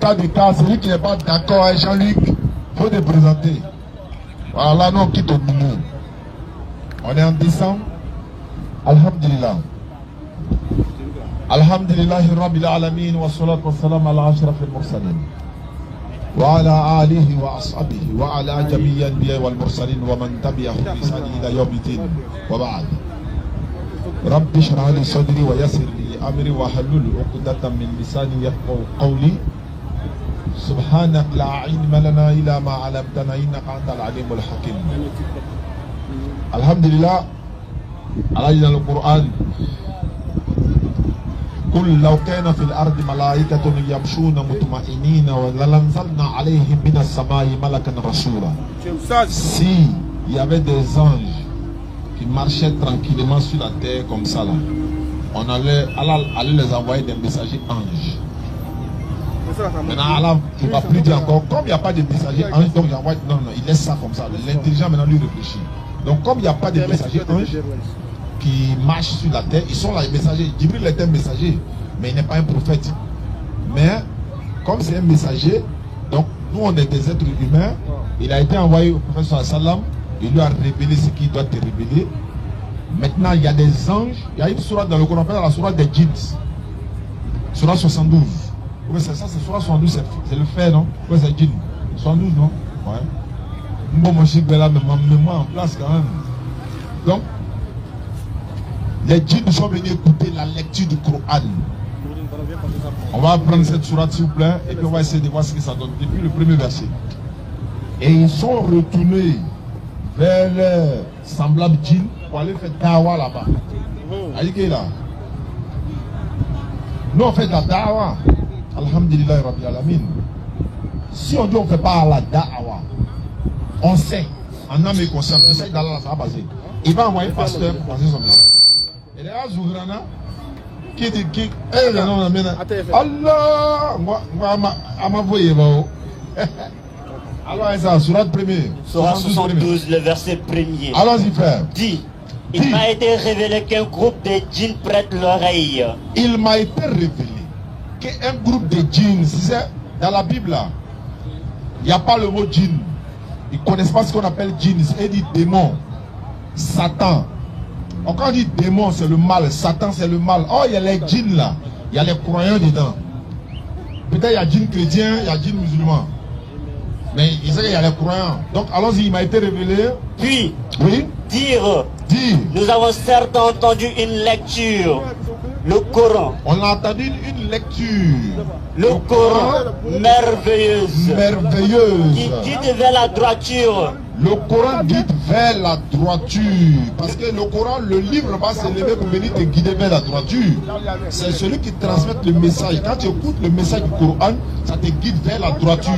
cas du cas, celui qui n'est pas d'accord avec Jean-Luc, il faut te présenter. Voilà, nous on quitte au bout. On est en décembre. Alhamdulillah. Alhamdulillahi Rabbil Alamin wa salatu wa salam ala ashrafil mursalin. Wa ala alihi wa ashabihi wa ala jami'i anbiya wal mursalin wa man tabi'ahum bi ihsan ila yawmiddin. Wa ba'd. Rabbi shrah li sadri wa yassir li amri wa halul 'uqdatan min lisani yafqahu qawli. Subhanak la ilma lana illa ma 'allamtana innaka antal alimul hakim. Alhamdulillah. Allah dit dans le Coran, قل لو كان في الأرض ملائكة يمشون مطمئنين ولنزلنا عليهم من السماء ملكا رسولا. Si il y avait des anges qui marchaient tranquillement sur la terre comme ça là, on allait les envoyer des messagers anges. Maintenant Allah il va plus dire encore, comme il n'y a pas de messagers anges, donc il envoie, non, il laisse ça comme ça. L'intelligent maintenant lui réfléchit. Donc comme il n'y a pas de messagers anges qui marchent sur la terre, ils sont là les messagers. Jibril était un messager, mais il n'est pas un prophète. Mais comme c'est un messager, donc nous on est des êtres humains, il a été envoyé au prophète sallam, il lui a révélé ce qu'il doit te révéler. Maintenant il y a des anges, il y a une sourate dans le Coran, la sourate des djinns, sourate 72. Oui, c'est ça, c'est sourate 72, c'est le fait, non? Oui, c'est djinn. 72, non? Ouais. Bon, moi je suis là, mais ma mémoire en place quand même. Donc, les djinns sont venus écouter la lecture du Coran. On va prendre cette sourate s'il vous plaît et puis on va essayer de voir ce que ça donne depuis le premier verset. Et ils sont retournés vers les semblables djinns pour aller faire dawa là-bas. Aïe là. Nous on fait de la dawa. Alhamdulillah Rabbil Alamin. Si on dit on ne fait pas la dawa, on sait, en âme et conscience, le message d'Allah ça va passer. Il va envoyer pasteur pour passer son message. Et les gars Zougrana qui dit qui Allah moi m'a voyé alors ça surat premier Surat 72 le verset 1er. Allons-y frère. Dit il m'a été révélé qu'un groupe de djinns prête l'oreille. Il m'a été révélé qu'un groupe de djinns, c'est dans la Bible là, il n'y a pas le mot djinn. Ils ne connaissent pas ce qu'on appelle djinn, c'est dit démon, Satan. Quand on dit démon, c'est le mal, Satan, c'est le mal. Oh, il y a les djinns là, il y a les croyants dedans. Peut-être il y a djinns chrétiens, il y a djinns musulmans. Mais il sait qu'il y a les croyants. Donc, allons-y, il m'a été révélé. Puis, oui, dire, nous avons certes entendu une lecture, le Coran. On a entendu une lecture. Le Coran merveilleuse. Merveilleuse. Qui guide vers la droiture. Le Coran guide vers la droiture. Parce que le Coran, le livre va s'élever pour venir te guider vers la droiture. C'est celui qui transmet le message. Quand tu écoutes le message du Coran, ça te guide vers la droiture.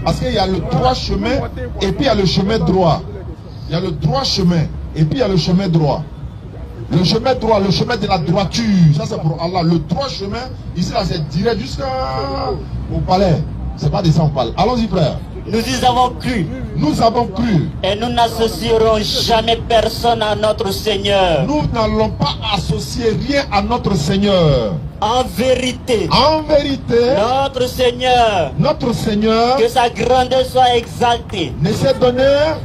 Parce qu'il y a le droit chemin et puis il y a le chemin droit. Il y a le droit chemin et puis il y a le chemin droit. Le chemin droit, le chemin de la droiture, ça c'est pour Allah. Le droit chemin, ici là c'est direct jusqu'au palais. C'est pas de ça on parle. Allons-y frère. Nous y avons cru. Nous avons cru. Et nous n'associerons jamais personne à notre Seigneur. Nous n'allons pas associer rien à notre Seigneur. En vérité. En vérité. Notre Seigneur. Que sa grandeur soit exaltée. Ne s'est donné.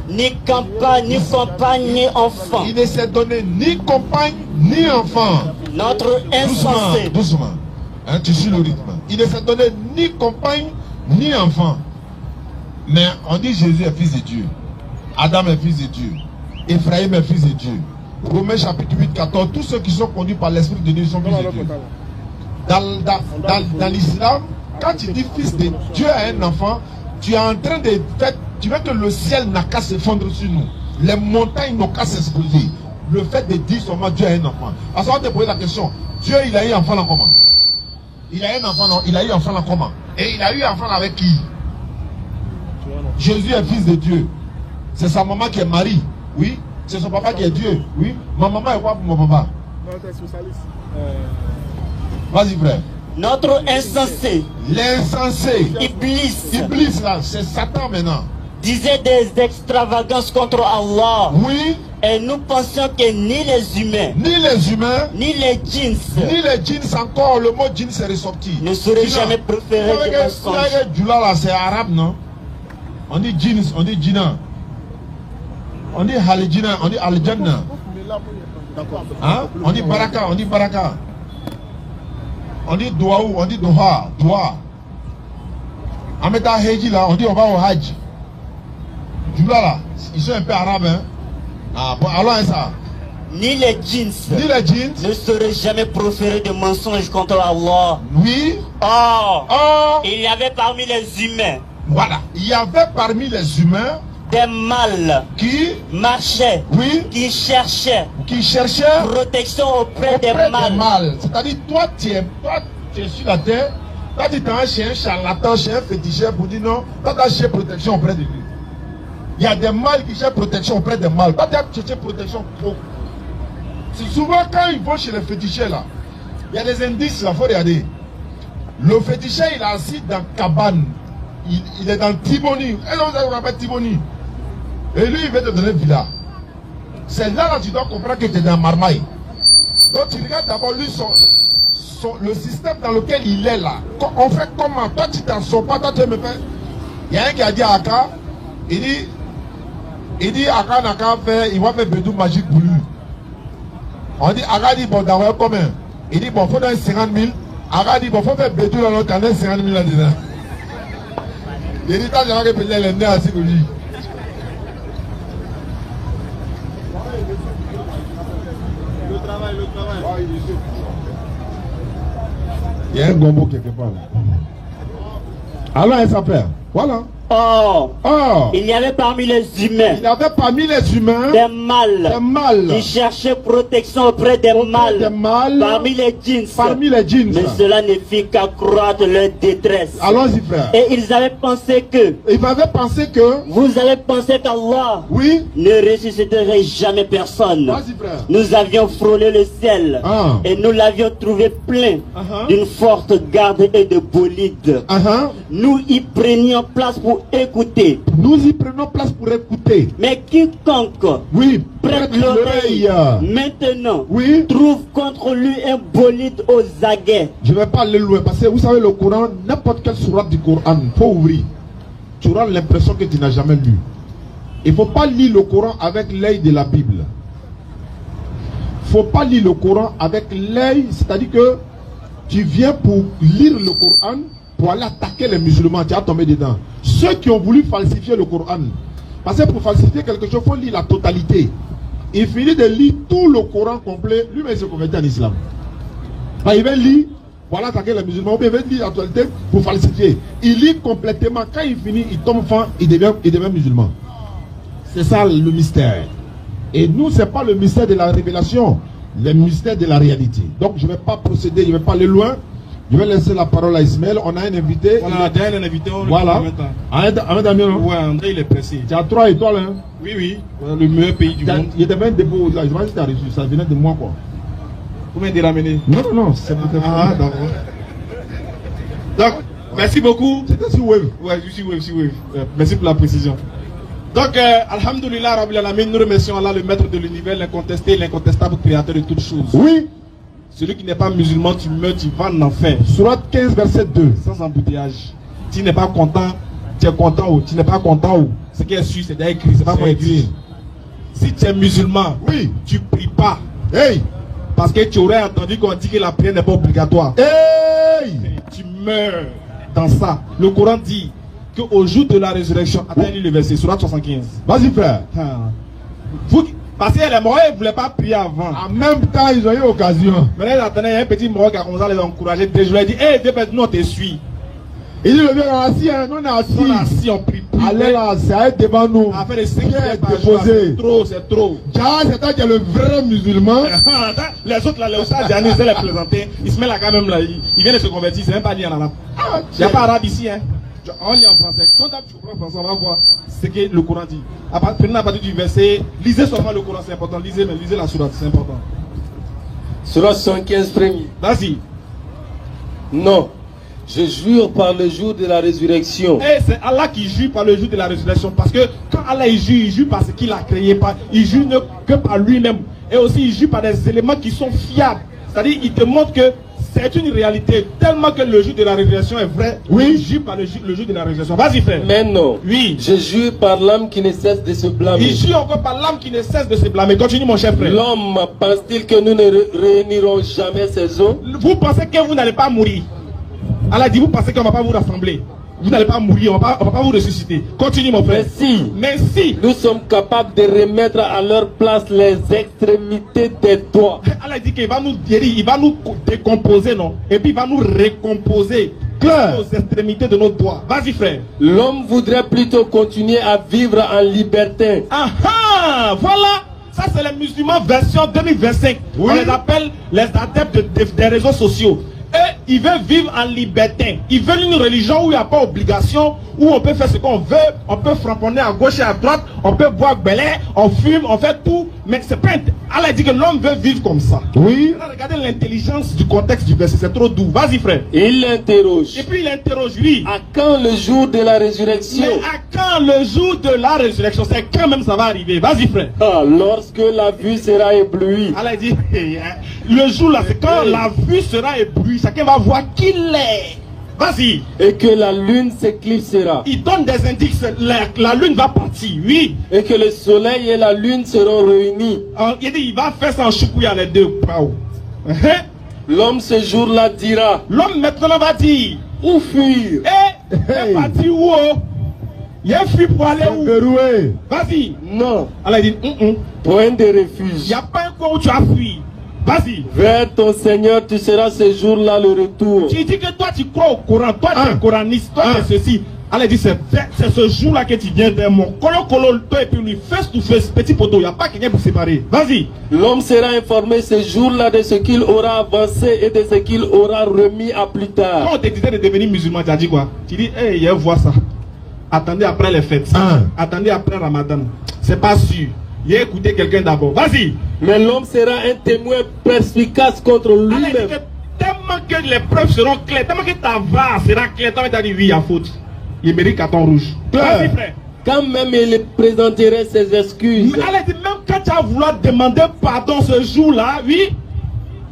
Ni compagne, ni enfant. Il ne s'est donné ni compagne, ni enfant. Notre insensé. Doucement. Hein, tu suis le rythme. Il ne s'est donné ni compagne, ni enfant. Mais on dit Jésus est fils de Dieu. Adam est fils de Dieu. Ephraïm est fils de Dieu. Romains chapitre 8, 14. Tous ceux qui sont conduits par l'Esprit de Dieu sont fils de Dieu. Dans l'islam, quand tu dis fils de Dieu à un enfant, tu es en train de faire, tu veux que le ciel n'a qu'à s'effondrer sur nous. Les montagnes n'ont qu'à s'exploser. Le fait de dire seulement Dieu a un enfant. Alors ça va te poser la question. Dieu il a eu un enfant là comment? Il a un enfant non? Il a eu un enfant là comment? Et il a eu un enfant avec qui? Jésus est fils de Dieu. C'est sa maman qui est Marie. Oui. C'est son papa qui est Dieu. Oui. Ma maman est quoi pour mon papa? Vas-y frère. Notre insensé. L'insensé. Iblis là, c'est Satan maintenant. Disait des extravagances contre Allah. Oui. Et nous pensions que ni les humains, ni ni les djinns, encore, le mot djinn s'est ressorti. Ne seraient jamais préférés que mensonges. Djoula là, c'est arabe, non? On dit djinns, on dit djinna. On dit halijina, on dit aljanna. Hein? On dit baraka, on dit baraka. On dit douaou, on dit doha, doha. Ameta Heji là, on dit on va au Hajj. Djoula là, ils sont un peu arabes, hein? Ah bon, alors ça. Ni les djinns ne seraient jamais proférés de mensonges contre Allah. Oui. Il y avait parmi les humains. Voilà. Il y avait parmi les humains des mâles qui marchaient, qui cherchaient protection auprès des mâles. C'est-à-dire, toi, tu es sur la terre, toi, tu es chez un charlatan, chez un féticheur pour dire non, toi, tu as cherché protection auprès de lui. Il y a des mâles qui cherchent protection auprès des mâles. Toi, tu as cherché protection pour. C'est souvent quand ils vont chez les féticheurs là, il y a des indices là, il faut regarder. Le féticheur, il est assis dans cabane. Il est dans Tiboni. Et là, vous appelle Tiboni. Et lui, il veut te donner villa. C'est là que tu dois comprendre que tu es dans Marmaille. Donc tu regardes d'abord lui, le système dans lequel il est là. On fait comment? Toi, tu t'en sors pas, toi, tu me fais. Il y a un qui a dit à Aka, il dit Aka n'a qu'à faire, il va faire bédou magique pour lui. On dit, Aka dit, bon, d'avoir combien? Il dit, bon, il faut donner 50 000. Aka dit, bon, il faut faire bédou là, l'autre, t'en as 50 000 là-dedans. Il dit, t'as jamais payé les nez assis pour lui. Le travail. Il y a un gombo quelque part là. Alors, elle s'appelle. Voilà. Il y avait parmi les humains des mâles qui cherchaient protection auprès des mâles parmi les djinns. Mais cela ne fit qu'accroître leur détresse. Allons-y, frère. Et ils avaient pensé que vous avez pensé qu'Allah ne ressusciterait jamais personne. Nous avions frôlé le ciel et nous l'avions trouvé plein d'une forte garde et de bolides. Nous y prenions place pour écouter. Mais quiconque prête l'oreille maintenant trouve contre lui un bolide aux aguets. Je ne vais pas aller loin parce que vous savez le Coran, n'importe quelle sourate du Coran, il faut ouvrir. Tu auras l'impression que tu n'as jamais lu. Il ne faut pas lire le Coran avec l'œil de la Bible. Il ne faut pas lire le Coran avec l'œil, c'est-à-dire que tu viens pour lire le Coran pour aller attaquer les musulmans, tu as tombé dedans. Ceux qui ont voulu falsifier le Coran, parce que pour falsifier quelque chose, il faut lire la totalité. Il finit de lire tout le Coran complet, lui-même il se convertit en islam. Enfin, il va lire, voilà attaquer les musulmans, il va lire la totalité pour falsifier. Il lit complètement, quand il finit, il tombe fin, il devient musulman. C'est ça le mystère. Et nous, ce n'est pas le mystère de la révélation, le mystère de la réalité. Donc je ne vais pas procéder, je ne vais pas aller loin. Je vais laisser la parole à Ismaël. On a un invité. Voilà, il y a un invité. Voilà. Ahmed Damien. Oui, André, il est pressé. Tu as 3 étoiles. Hein? Oui. Le meilleur pays du monde. Il y avait un dépôt là. Je pense que tu as reçu. Ça venait de moi, quoi. Combien de ramener? Non. C'est pour te faire. Donc, merci beaucoup. C'était sur Wave. Oui, je suis Wave. Merci pour la précision. Donc, Alhamdulillah, Rabbil Alamin, nous remercions Allah, le maître de l'univers, l'incontesté, l'incontestable créateur de toutes choses. Oui. Celui qui n'est pas musulman, tu meurs, tu vas en enfer. Sourate 15, verset 2. Sans embouteillage. Tu n'es pas content, tu es content ou tu n'es pas content ou. Ce qui est sûr, c'est déjà écrit, c'est pas pour écrire. Si tu es musulman, tu pries pas. Parce que tu aurais entendu qu'on dit que la prière n'est pas obligatoire. Tu meurs dans ça. Le Coran dit qu'au jour de la résurrection, attendez le verset, Sourate 75. Vas-y, frère. Parce que les morts ne voulaient pas prier avant. En même temps, ils ont eu l'occasion. Maintenant, il y a un petit mort qui a commencé à les encourager. Je lui ai dit, nous on te suit. Il dit, le vieux, on est assis, nous on est assis. On prie. Allez là, c'est devant nous. On a fait des 5 déposés. C'est trop. C'est toi qui es le vrai musulman. Les autres là, les Oustaz Diané, c'est les présenter. Ils se mettent là quand même là. Ils viennent de se convertir, c'est même pas dit en arabe. Il n'y a pas arabe ici, hein. On lit en français. Quand tu comprends français, on va voir ce que le Coran dit. Prenez à partir du verset, lisez seulement le Coran, c'est important. Lisez la sourate, c'est important. Sourate 75 premier. Vas-y. Non. Je jure par le jour de la résurrection. Et c'est Allah qui jure par le jour de la résurrection. Parce que quand Allah il jure par ce qu'il a créé. Il jure que par lui-même. Et aussi il jure par des éléments qui sont fiables. C'est-à-dire il te montre que c'est une réalité. Tellement que le jour de la résurrection est vrai. Oui. Il jure par le jour de la résurrection. Vas-y frère. Mais non. Oui. Je jure par l'âme qui ne cesse de se blâmer. Il jure encore par l'âme qui ne cesse de se blâmer. Continue mon cher frère. L'homme pense-t-il que nous ne réunirons jamais ses os? Vous pensez que vous n'allez pas mourir? Allah dit, vous pensez qu'on ne va pas vous rassembler? Vous n'allez pas mourir, on ne va pas vous ressusciter. Continue mon frère. Mais si nous sommes capables de remettre à leur place les extrémités des doigts. Allah dit qu'il va nous guérir, il va nous décomposer, non? Et puis il va nous recomposer aux extrémités de nos doigts. Vas-y frère. L'homme voudrait plutôt continuer à vivre en liberté. Ah ah, voilà. Ça c'est les musulmans version 2025. Oui. On les appelle les adeptes des réseaux sociaux. Et ils veulent vivre en liberté. Ils veulent une religion où il n'y a pas obligation, où on peut faire ce qu'on veut, on peut frapponner à gauche et à droite, on peut boire belé, on fume, on fait tout. Mais c'est pas. Allah dit que l'homme veut vivre comme ça. Oui. Regardez l'intelligence du contexte du verset, c'est trop doux. Vas-y frère. Il l'interroge. Et puis il interroge, oui. À quand le jour de la résurrection? Mais à quand le jour de la résurrection? C'est quand même ça va arriver. Vas-y frère. Ah, lorsque la vue sera éblouie. Allah dit, le jour là, c'est quand la vue sera éblouie. Chacun va voir qui l'est. Vas-y. Et que la lune s'éclipsera. Il donne des indices. La lune va partir, oui. Et que le soleil et la lune seront réunis. Il dit, il va faire ça en choukouya les deux. L'homme ce jour-là dira. L'homme maintenant va dire. Où fuir? Il est parti où? Il a fui pour aller où? Vas-y. Non. Allah dit, point de refuge. Il n'y a pas un coin où tu as fui. Vas-y. Vers ton Seigneur, tu seras ce jour-là le retour. Tu dis que toi tu crois au Coran, toi tu es coraniste, toi tu es ceci. Allah dit c'est ce jour-là que tu viens vers mon colo, toi et puis lui, face to face, petit poteau, il n'y a pas quelqu'un pour séparer. Vas-y. L'homme sera informé ce jour-là de ce qu'il aura avancé et de ce qu'il aura remis à plus tard. Quand on te disait de devenir musulman, tu as dit quoi? Tu dis, hey, il voit ça. Attendez après les fêtes. Attendez après Ramadan. C'est pas sûr. Il a écouté quelqu'un d'abord. Vas-y. Mais l'homme sera un témoin perspicace contre lui-même. Tellement que les preuves seront claires, tellement que ta voix sera claire, tellement que tu as dit oui, il y a faute. Il mérite carton rouge. Vas-y frère. Quand même il présenterait ses excuses. Mais Allah dit, même quand tu as voulu demander pardon ce jour-là, oui.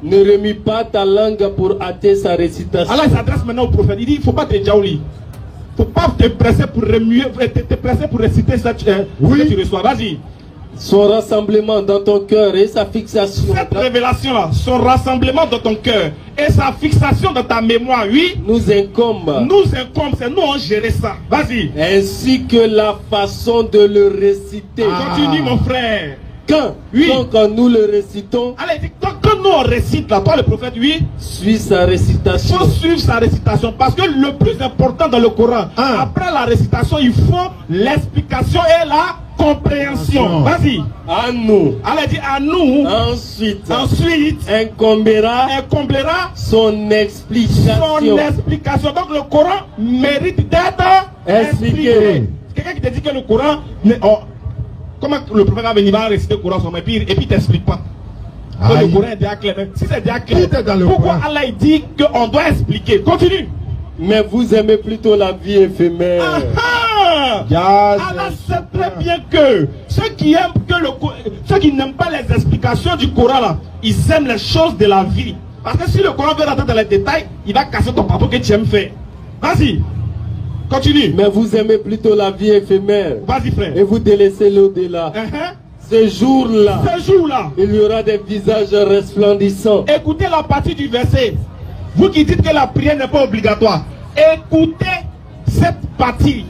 Ne remue pas ta langue pour hâter sa récitation. Allah s'adresse maintenant au prophète. Il dit, il ne faut pas te jaouli. Il ne faut pas te presser pour remuer, te presser pour réciter ce que tu reçois. Vas-y. Son rassemblement dans ton cœur et sa fixation. Cette révélation-là, son rassemblement dans ton cœur et sa fixation dans ta mémoire, oui. Nous incombe. C'est nous on gère ça. Vas-y. Ainsi que la façon de le réciter. Continue mon frère. Quand nous le récitons. Allez, quand nous on récite là, toi le prophète, oui. Suis sa récitation. Il faut suivre sa récitation parce que le plus important dans le Coran, après la récitation, il faut l'explication et la compréhension. Vas-y. À nous. Allah dit à nous. Ensuite. Incombera son explication. Donc le Coran mérite d'être expliqué. Quelqu'un qui te dit que le Coran, comment le prophète va venir, va réciter le Coran et puis il t'explique pas. Le Coran est déjà clair. Si c'est déjà clair, pourquoi Allah dit qu'on doit expliquer? Continue. Mais vous aimez plutôt la vie éphémère. Allah sait très bien que ceux qui n'aiment pas les explications du Coran là, ils aiment les choses de la vie. Parce que si le Coran veut rentrer dans les détails, il va casser ton papa que tu aimes faire. Vas-y. Continue. Mais vous aimez plutôt la vie éphémère. Vas-y frère. Et vous délaissez l'au-delà. Ce jour-là, il y aura des visages resplendissants. Écoutez la partie du verset. Vous qui dites que la prière n'est pas obligatoire, écoutez cette partie.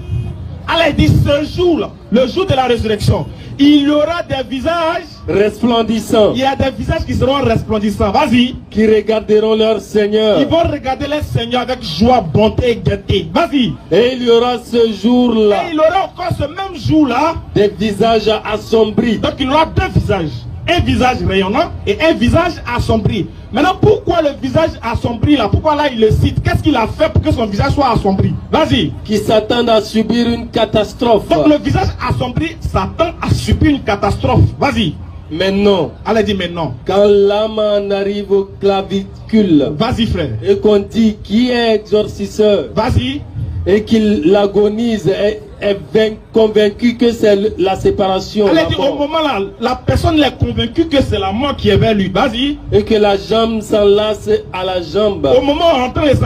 Allah dit ce jour-là, le jour de la résurrection, il y aura des visages resplendissants. Il y a des visages qui seront resplendissants. Vas-y. Qui regarderont leur Seigneur. Ils vont regarder leur Seigneur avec joie, bonté et gaieté. Vas-y. Et il y aura ce jour-là. Et il y aura encore ce même jour-là des visages assombris. Donc il y aura deux visages. Un visage rayonnant et un visage assombri. Maintenant, pourquoi le visage assombri là? Pourquoi là il le cite? Qu'est-ce qu'il a fait pour que son visage soit assombri? Vas-y. Qui s'attendent à subir une catastrophe. Donc le visage assombri s'attend à subir une catastrophe. Vas-y. Maintenant. Elle dit maintenant. Quand l'âme en arrive au clavicule. Vas-y frère. Et qu'on dit qui est exorcisseur. Vas-y. Et qu'il agonise est convaincu que c'est la séparation. Elle dit au moment là, la personne est convaincue que c'est la mort qui est vers lui. Vas-y. Et que la jambe s'enlace à la jambe. Au moment où on entend les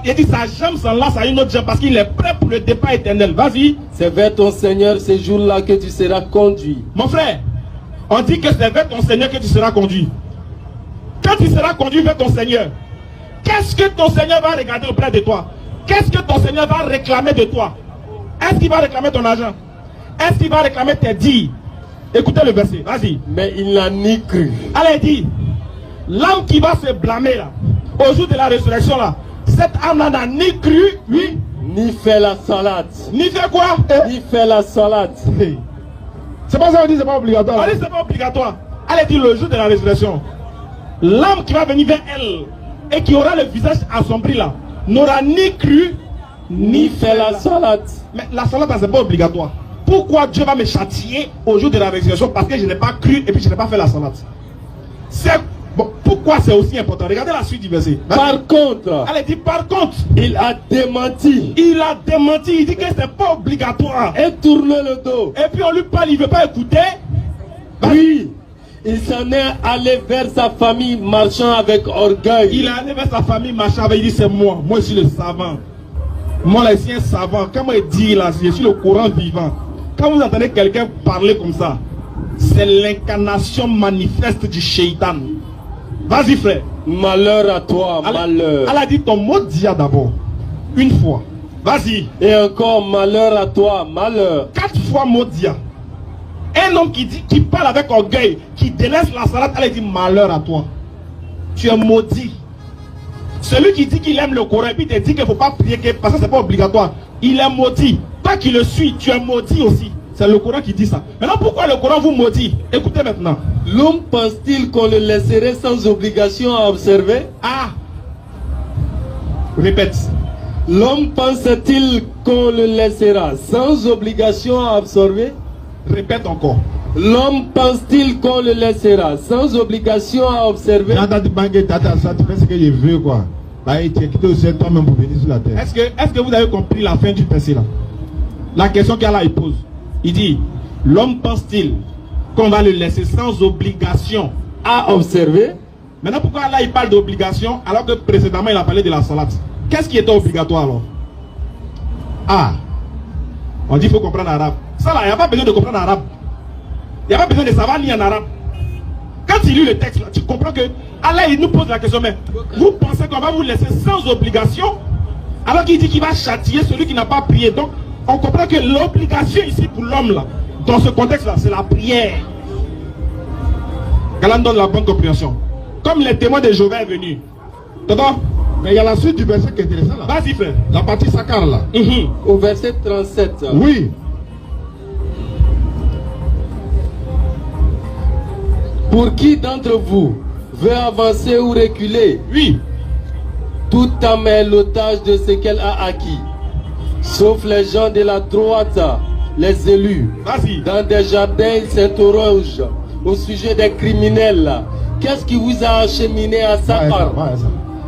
il dit sa jambe s'enlace à une autre jambe parce qu'il est prêt pour le départ éternel. Vas-y. C'est vers ton Seigneur ce jour-là que tu seras conduit. Mon frère, on dit que c'est vers ton Seigneur que tu seras conduit. Quand tu seras conduit vers ton Seigneur, qu'est-ce que ton Seigneur va regarder auprès de toi? Qu'est-ce que ton Seigneur va réclamer de toi? Est-ce qu'il va réclamer ton argent? Est-ce qu'il va réclamer tes dires? Écoutez le verset, vas-y. Mais il n'a ni cru. Allez, dit, l'âme qui va se blâmer là, au jour de la résurrection là, cette âme-là n'a ni cru, oui, ni fait la salade. Ni fait quoi? Ni fait la salade. C'est pas ça qu'on dit, c'est pas obligatoire. On dit c'est pas obligatoire. Allez, dit le jour de la résurrection, l'âme qui va venir vers elle et qui aura le visage assombri là, n'aura ni cru, ni fait la salade. Mais la salade, c'est pas obligatoire. Pourquoi Dieu va me châtier au jour de la résurrection? Parce que je n'ai pas cru et puis je n'ai pas fait la salade. C'est bon, pourquoi c'est aussi important? Regardez la suite du verset. Par contre, elle dit par contre, il a démenti. Il a démenti, il dit que c'est pas obligatoire. Et tourne le dos. Et puis on lui parle, il veut pas écouter. Oui. Il s'en est allé vers sa famille marchant avec orgueil. Il est allé vers sa famille marchant avec, il dit c'est moi je suis le savant. Moi là, je suis un savant. Quand moi je dis là, je suis le courant vivant. Quand vous entendez quelqu'un parler comme ça, c'est l'incarnation manifeste du shaitan. Vas-y frère. Malheur à toi, malheur. Elle a dit ton mot dia d'abord. Une fois. Vas-y. Et encore malheur à toi, malheur. 4 fois mot dia. Un homme qui parle avec orgueil, qui délaisse la salade, elle dit malheur à toi. Tu es maudit. Celui qui dit qu'il aime le Coran et puis te dit qu'il ne faut pas prier parce que ce n'est pas obligatoire, il est maudit. Toi qui le suis, tu es maudit aussi. C'est le Coran qui dit ça. Maintenant, pourquoi le Coran vous maudit? Écoutez maintenant. L'homme pense-t-il qu'on le laisserait sans obligation à observer? Ah! Répète. L'homme pense-t-il qu'on le laissera sans obligation à observer? Répète encore. L'homme pense-t-il qu'on le laissera sans obligation à observer? Tu fais ce que je veux quoi. Tu es quitté au ciel toi-même pour venir sur la terre. Est-ce que vous avez compris la fin du verset là? La question qu'Allah il pose. Il dit, l'homme pense-t-il qu'on va le laisser sans obligation à observer? Maintenant pourquoi Allah il parle d'obligation alors que précédemment il a parlé de la salade? Qu'est-ce qui était obligatoire alors? Ah, on dit qu'il faut comprendre l'arabe. Ça là, il n'y a pas besoin de comprendre l'arabe. Il n'y a pas besoin de savoir ni en arabe. Quand tu lis le texte là, tu comprends que Allah il nous pose la question, mais vous pensez qu'on va vous laisser sans obligation alors qu'il dit qu'il va châtier celui qui n'a pas prié? Donc on comprend que l'obligation ici pour l'homme là, dans ce contexte là, c'est la prière. Qu'Allah donne la bonne compréhension. Comme les témoins de Jéhovah est venu. T'entends? Mais il y a la suite du verset qui est intéressant là. Vas-y frère. La partie Sakar là. Au verset 37. Oui. Pour qui d'entre vous veut avancer ou reculer? Oui. Toute âme est l'otage de ce qu'elle a acquis. Sauf les gens de la droite, les élus. Vas-y. Dans des jardins, ils s'interrogent au sujet des criminels. Qu'est-ce qui vous a acheminé à Sakar?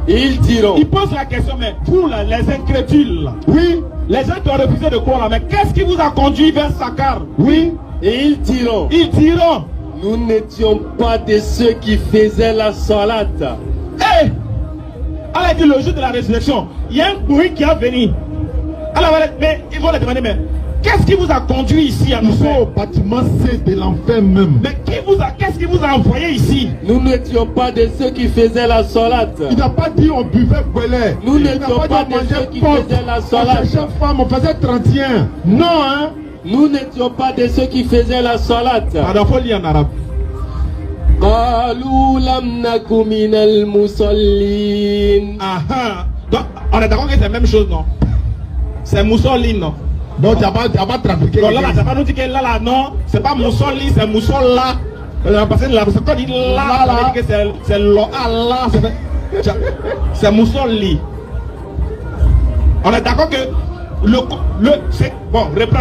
Et ils diront. Ils posent la question, mais vous là, les incrédules là. Oui. Les gens qui ont refusé de croire là, mais qu'est-ce qui vous a conduit vers Sakar? Oui. Et ils diront. Ils diront. Nous n'étions pas de ceux qui faisaient la salade. Hé! Allah dit le jour de la résurrection, il y a un bruit qui a venu. Alors, mais ils vont les demander, mais qu'est-ce qui vous a conduit ici à nous faire? Au bâtiment C de l'enfer même. Mais qu'est-ce qui vous a envoyé ici? Nous n'étions pas de ceux qui faisaient la salade. Il n'a pas dit on buvait brûlait. Nous n'étions pas de ceux qui faisaient la salade. On cherchait femme, on faisait 31. Non, hein? Nous n'étions pas de ceux qui faisaient la salade. Alors, il faut lire en arabe. Donc, on est d'accord que c'est la même chose, non? C'est Moussoline, non? Donc, tu n'as pas trafiqué. Donc là, tu n'as pas nous dit que là, non, c'est pas Moussoline, c'est Moussola. Parce que là, quand il dit là, ça veut dire que c'est là, c'est Moussoline. On est d'accord que c'est bon, reprends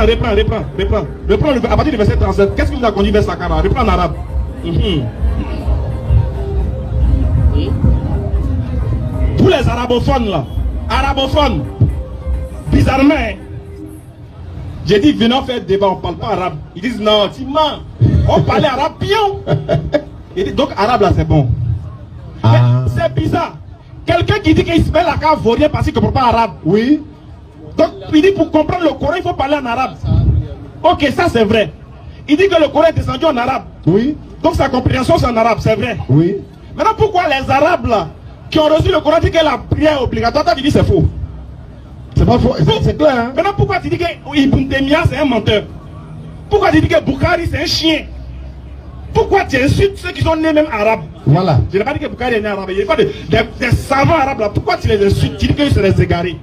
à partir du verset 37. Qu'est-ce qui vous a conduit vers Sakara? Reprends en arabe. Pour les arabophones là, arabophones, bizarrement, j'ai dit venons faire débat, on parle pas arabe. Ils disent non, tu mens, on parlait arabe pion. Donc arabe là c'est bon. C'est bizarre. Quelqu'un qui dit qu'il se met la cave vaurien parce qu'il ne comprend pas arabe. Oui. Donc il dit pour comprendre le Coran il faut parler en arabe. Ok, ça c'est vrai. Il dit que le Coran est descendu en arabe. Oui. Donc sa compréhension c'est en arabe, c'est vrai. Oui. Maintenant pourquoi les arabes là qui ont reçu le Coran disent que la prière est obligatoire, toi tu dis c'est faux. C'est pas faux, c'est clair. Hein? Maintenant pourquoi tu dis que Ibn Taymiyyah c'est un menteur? Pourquoi tu dis que Bukhari c'est un chien? Pourquoi tu insultes ceux qui sont nés même arabes? Voilà. Je n'ai pas dit que Bukhari est né arabe. Il y a pas des savants arabes là. Pourquoi tu les insultes? Tu dis qu'ils sont des égarés.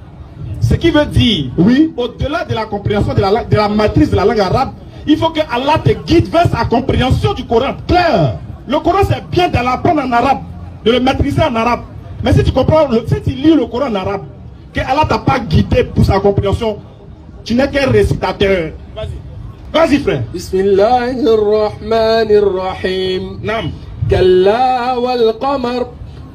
Ce qui veut dire, oui, au-delà de la compréhension de la matrice de la langue arabe, il faut que Allah te guide vers sa compréhension du Coran. Claire. Le Coran c'est bien de l'apprendre en arabe, de le maîtriser en arabe. Mais si tu comprends, si tu lis le Coran en arabe, que Allah t'a pas guidé pour sa compréhension, tu n'es qu'un récitateur. Vas-y. Vas-y frère. Bismillahirrahmanirrahim. Nam. Kalla wal qamar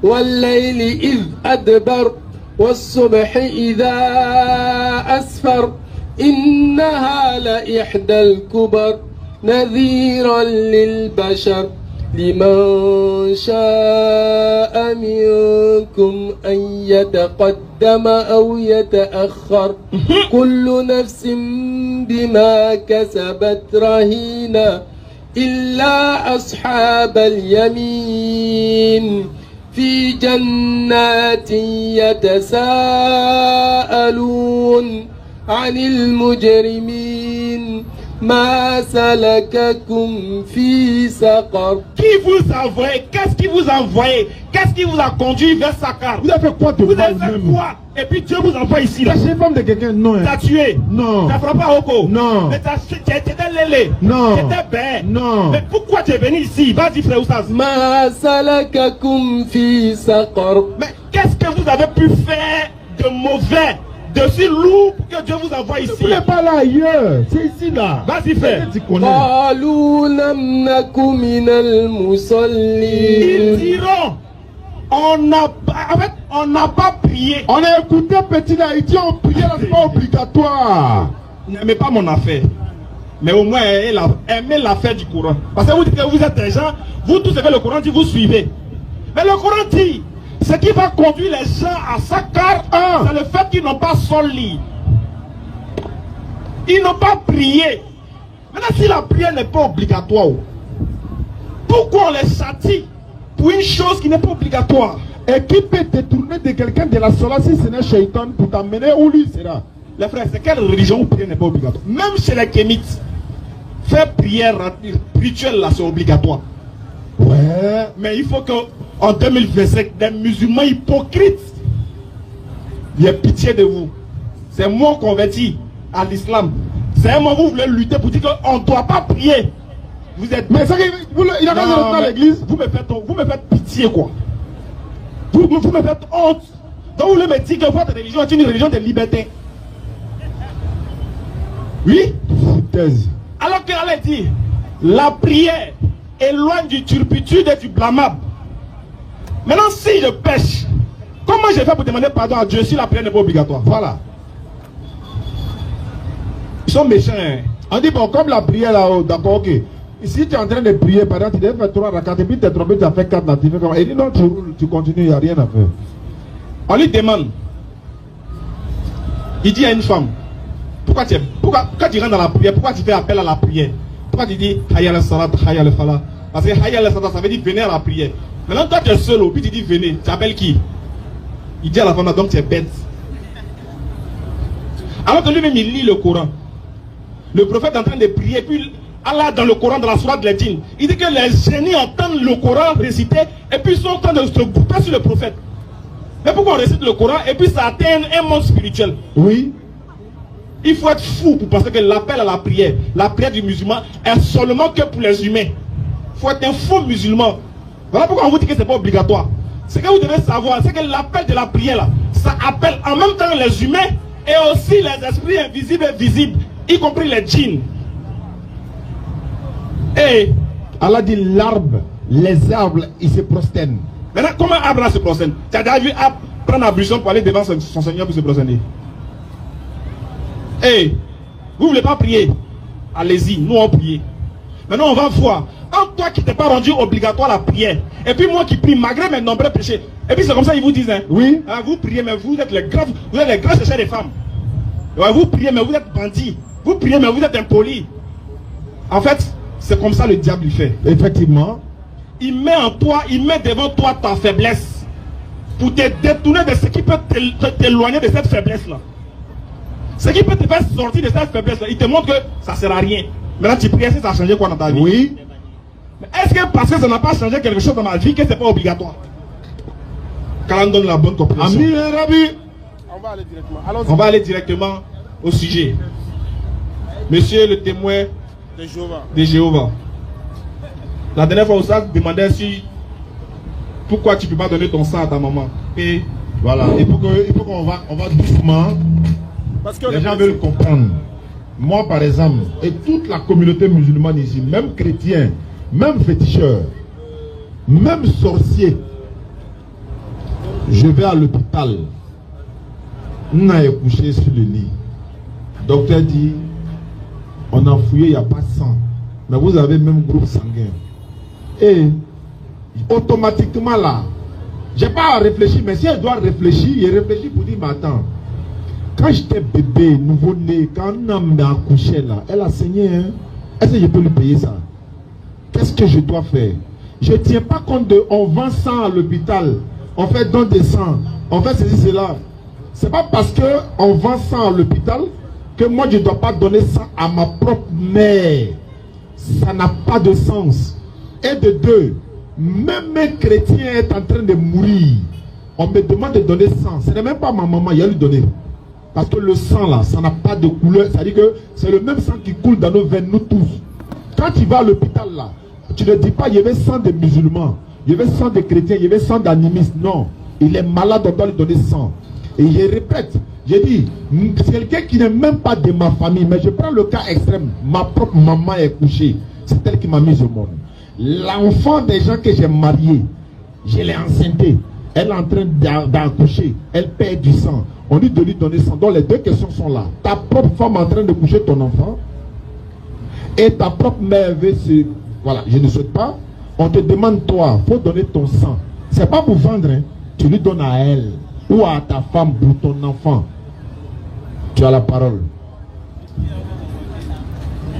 wal layli idh adbar was subhi idha asfar innaha la ihdal kubar nadhiran lil bashar liman sha'a minkum an yataqaddama aw yata'akhkhar kullu nafsin bima kasabat rahina إلا أصحاب اليمين في جنات يتساءلون عن المجرمين ما سلككم في سقر. Qui vous a envoyé? Qu'est-ce qui vous a envoyé? Qu'est-ce qui vous a conduit vers Sakar? Vous avez fait quoi de vous avez fait quoi? Et puis Dieu vous envoie ici là. T'as femme de quelqu'un? Non. T'as tué? Non. T'as frappé à Oko? Non. Mais t'étais lélé? Non. T'étais bête? Non. Mais pourquoi tu es venu ici? Vas-y frère Oussaz. Ma salakakum fi saqar. Mais qu'est-ce que vous avez pu faire de mauvais, de si lourd pour que Dieu vous envoie ici? Vous n'êtes pas là ailleurs. C'est ici là. Vas-y frère. Qalu lam naku minal musallin. Ils diront on n'a pas prié. On a écouté petit là, il dit on priait là, c'est pas obligatoire. N'aimez pas mon affaire. Mais au moins aimez l'affaire du Coran. Parce que vous dites que vous êtes des gens, vous tout ce que le Coran dit, vous suivez. Mais le Coran dit, ce qui va conduire les gens à Sakar, c'est le fait qu'ils n'ont pas soli. Ils n'ont pas prié. Maintenant si la prière n'est pas obligatoire, pourquoi on les châtie pour une chose qui n'est pas obligatoire? Et qui peut détourner de quelqu'un de la sola si ce n'est Shaitan pour t'amener où lui sera? Les frères, c'est quelle religion où prière n'est pas obligatoire? Même chez les kémites, faire prière rituelle là c'est obligatoire. Ouais. Mais il faut qu'en 2025, des musulmans hypocrites, il y ait pitié de vous. C'est moi converti à l'islam. C'est un moment où vous voulez lutter pour dire qu'on ne doit pas prier. Vous êtes. Mais ça, il a pas de dans l'église. Vous me faites pitié quoi. Vous me faites honte. Donc vous voulez me dire que votre religion est une religion de liberté. Oui. Alors qu'Allah dit, la prière éloigne du turpitude et du blâmable. Maintenant si je pêche, comment je fais pour demander pardon à Dieu si la prière n'est pas obligatoire? Voilà. Ils sont méchants. Hein. On dit bon, comme la prière là-haut, d'accord, ok. Si tu es en train de prier, par exemple, tu devais faire 3 rakats, et puis tu es trompé, tu as fait 4 là, tu fais comment? Il dit non, tu continues, il n'y a rien à faire. On lui demande. Il dit à une femme, pourquoi tu rentres dans la prière, pourquoi tu fais appel à la prière? Pourquoi tu dis Hayya al-salat, Hayya al-falah? Parce que Hayya al-salat, ça veut dire venez à la prière. Maintenant, toi tu es seul, puis tu dis venez, tu appelles qui? Il dit à la femme, donc tu es bête. Alors que lui-même il lit le Coran. Le prophète est en train de prier, puis Allah dans le Coran, dans la sourate de l'Edine, il dit que les génies entendent le Coran réciter et puis ils sont en train de se grouper sur le prophète. Mais pourquoi on récite le Coran et puis ça atteint un monde spirituel? Oui. Il faut être fou pour penser que l'appel à la prière du musulman est seulement que pour les humains. Il faut être un faux musulman. Voilà pourquoi on vous dit que ce n'est pas obligatoire. Ce que vous devez savoir, c'est que l'appel de la prière, là, ça appelle en même temps les humains et aussi les esprits invisibles et visibles, y compris les djinns. Et Allah dit l'arbre, les arbres, ils se prosternent. Maintenant, comment arbre là se prosterne? Tu as déjà vu arbre prendre ablution pour aller devant son Seigneur pour se prosterner? Hey, vous ne voulez pas prier? Allez-y, nous on prie. Maintenant on va voir. Entre toi qui t'es pas rendu obligatoire la prière, et puis moi qui prie malgré mes nombreux péchés, et puis c'est comme ça ils vous disent, hein, oui, hein, vous priez mais vous êtes les grands chercheurs des femmes. Ouais, vous priez mais vous êtes bandits. Vous priez mais vous êtes impolis. En fait, c'est comme ça le diable il fait. Effectivement. Il met en toi, il met devant toi ta faiblesse pour te détourner de ce qui peut t'éloigner de cette faiblesse-là. Ce qui peut te faire sortir de cette faiblesse-là, il te montre que ça ne sert à rien. Maintenant tu pries, est-ce que ça a changé quoi dans ta vie? Oui. Mais est-ce que parce que ça n'a pas changé quelque chose dans ma vie, que ce n'est pas obligatoire? Quand on donne la bonne compréhension. Ami Rabbi. On va aller directement. On va aller directement au sujet. Monsieur le témoin de Jéhovah. La dernière fois, Oussad demandait si pourquoi tu ne peux pas donner ton sang à ta maman. Et voilà, il faut qu'on va doucement. Parce que les gens veulent comprendre. Moi, par exemple, et toute la communauté musulmane ici, même chrétiens, même féticheurs, même sorciers, je vais à l'hôpital. On a couché sur le lit. Le docteur dit, on a fouillé, il n'y a pas de sang. Mais vous avez même groupe sanguin. Et automatiquement là, je n'ai pas à réfléchir, mais si elle doit réfléchir, il réfléchit pour dire, mais attends, quand j'étais bébé, nouveau-né, quand on m'a accouché là, elle a saigné, hein? Est-ce que je peux lui payer ça? Qu'est-ce que je dois faire? Je ne tiens pas compte de, on vend sang à l'hôpital, on fait don de sang, on fait ceci, cela. C'est pas parce qu'on vend sang à l'hôpital que moi je ne dois pas donner sang à ma propre mère. Ça n'a pas de sens. Et de deux, même un chrétien est en train de mourir. On me demande de donner sang. Ce n'est même pas ma maman, il a lui donné. Parce que le sang là, ça n'a pas de couleur. C'est-à-dire que c'est le même sang qui coule dans nos veines, nous tous. Quand tu vas à l'hôpital là, tu ne dis pas, il y avait sang de musulmans, il y avait sang de chrétiens, il y avait sang d'animistes. Non, il est malade, on doit lui donner sang. Et je répète, j'ai dit, c'est quelqu'un qui n'est même pas de ma famille, mais je prends le cas extrême. Ma propre maman est couchée. C'est elle qui m'a mise au monde. L'enfant des gens que j'ai marié, je l'ai enceinté. Elle est en train d'accoucher. Elle perd du sang. On dit de lui donner sang. Donc les deux questions sont là. Ta propre femme est en train de coucher ton enfant. Et ta propre mère veut se... Voilà, je ne souhaite pas. On te demande, toi, il faut donner ton sang. Ce n'est pas pour vendre. Hein. Tu lui donnes à elle. Ou à ta femme pour ton enfant. Tu as la parole.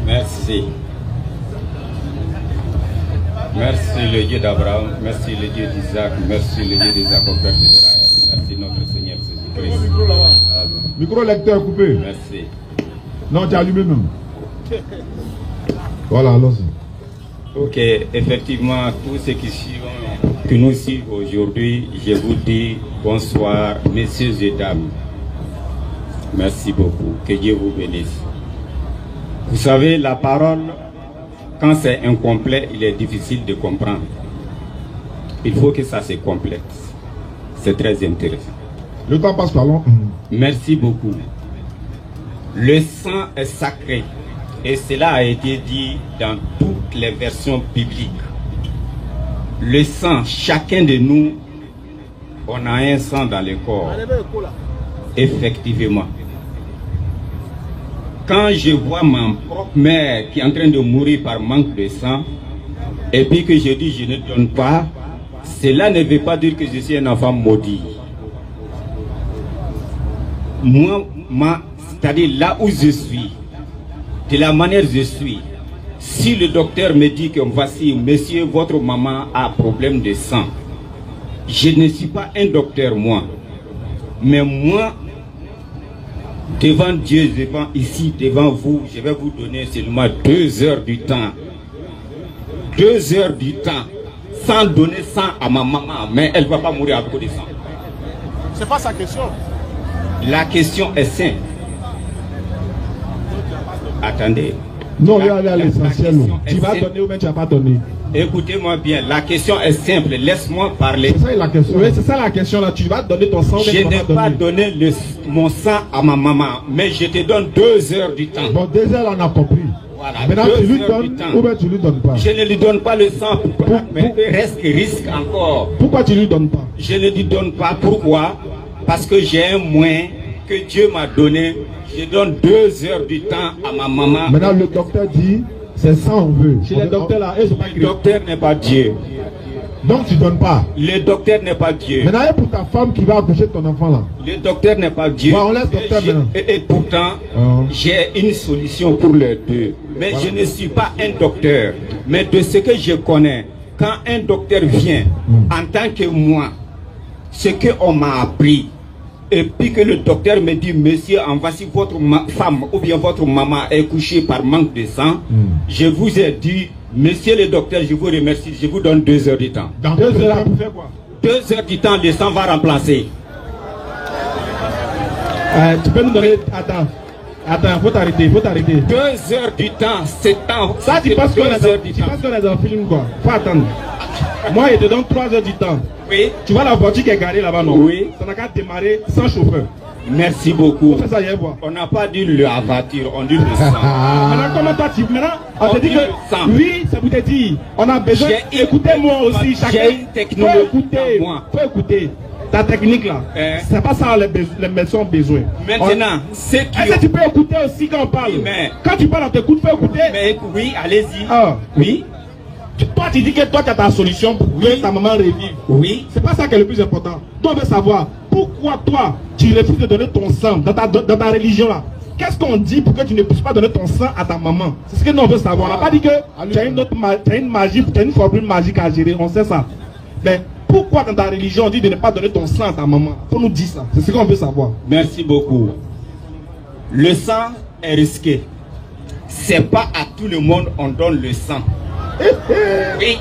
Merci. Merci le Dieu d'Abraham, merci le Dieu d'Isaac, merci le Dieu des Jacob d'Israël, merci notre Seigneur Jésus-Christ. Micro lecteur coupé. Merci. Non, tu as allumé même. Voilà, allons-y. Ok, effectivement, tous ceux qui nous suivent aujourd'hui, je vous dis bonsoir, messieurs et dames. Merci beaucoup, que Dieu vous bénisse. Vous savez, la parole, quand c'est incomplet, il est difficile de comprendre. Il faut que ça se complète. C'est très intéressant. Le temps passe par long. Merci beaucoup. Le sang est sacré. Et cela a été dit dans toutes les versions bibliques. Le sang, chacun de nous, on a un sang dans le corps. Effectivement. Quand je vois ma propre mère qui est en train de mourir par manque de sang, et puis que je dis je ne donne pas, cela ne veut pas dire que je suis un enfant maudit. Moi, c'est-à-dire là où je suis, de la manière je suis, si le docteur me dit que voici, monsieur, votre maman a problème de sang, je ne suis pas un docteur, moi. Mais moi, devant Dieu, devant ici, devant vous, je vais vous donner seulement 2 heures du temps. 2 heures du temps, sans donner sang à ma maman, mais elle ne va pas mourir à cause de sang. C'est pas sa question. La question est simple. Attendez. Non, il y a l'essentiel. Tu vas donner ou bien tu ne vas pas donner. Écoutez-moi bien, la question est simple, laisse-moi parler. C'est ça la question. Oui, c'est ça la question là. Tu vas donner ton sang. Je n'ai pas donné mon sang à ma maman, mais je te donne 2 heures du temps. Bon, 2 heures, on a compris. Voilà. Maintenant, tu lui donnes ou bien tu lui donnes pas? Je ne lui donne pas le sang, mais risque encore. Pourquoi tu lui donnes pas? Je ne lui donne pas. Pourquoi? Parce que j'ai un moyen que Dieu m'a donné. Je donne 2 heures du temps à ma maman. Maintenant, le docteur dit, c'est ça on veut. Chez les docteurs là, ils sont pas. Le docteur n'est pas Dieu. Donc tu donnes pas. Le docteur n'est pas Dieu. Maintenant, il y a pour ta femme qui va accoucher ton enfant là. Le docteur n'est pas Dieu. Bon, on laisse docteur maintenant. Et pourtant, j'ai une solution pour les deux. Mais voilà. Je ne suis pas un docteur. Mais de ce que je connais, quand un docteur vient, en tant que moi, ce qu'on m'a appris, et puis que le docteur me dit, monsieur, en voici votre femme ou bien votre maman est couchée par manque de sang, je vous ai dit, monsieur le docteur, je vous remercie, je vous donne 2 heures du temps. Dans 2 heures, vous faites quoi? 2 heures du temps, le sang va remplacer. Tu peux nous donner... Attends, faut t'arrêter. 2 heures du temps, c'est temps. Ça, tu penses qu'on est dans un film quoi? Faut attendre. Moi, il te donne 3 heures du temps. Oui. Tu vois la voiture qui est garée là-bas, non? Oui. Ça n'a qu'à démarrer sans chauffeur. Merci beaucoup. On fait ça, hier, quoi. On n'a pas dit la voiture, on dit le sang. Maintenant, comment toi, on te dit que oui, ça vous te dit. On a besoin. Écoutez-moi aussi, chacun. J'ai une technologie. Faut écouter. Ta technique là, c'est pas ça les médecins ont besoin. Maintenant, est-ce que tu peux écouter aussi quand on parle? Oui, mais quand tu parles, on t'écoute, faut écouter. Mais oui, allez-y. Oui. Toi, tu dis que toi, tu as ta solution pour que ta maman revive. Oui. C'est pas ça qui est le plus important. Toi, on veut savoir pourquoi toi, tu refuses de donner ton sang dans ta religion là. Qu'est-ce qu'on dit pour que tu ne puisses pas donner ton sang à ta maman? C'est ce que nous on veut savoir. On n'a pas dit que tu as une magie, tu as une formule magique à gérer. On sait ça. Mais pourquoi dans ta religion on dit de ne pas donner ton sang à ta maman? Faut nous dire ça. C'est ce qu'on veut savoir. Merci beaucoup. Le sang est risqué. C'est pas à tout le monde on donne le sang. Oui.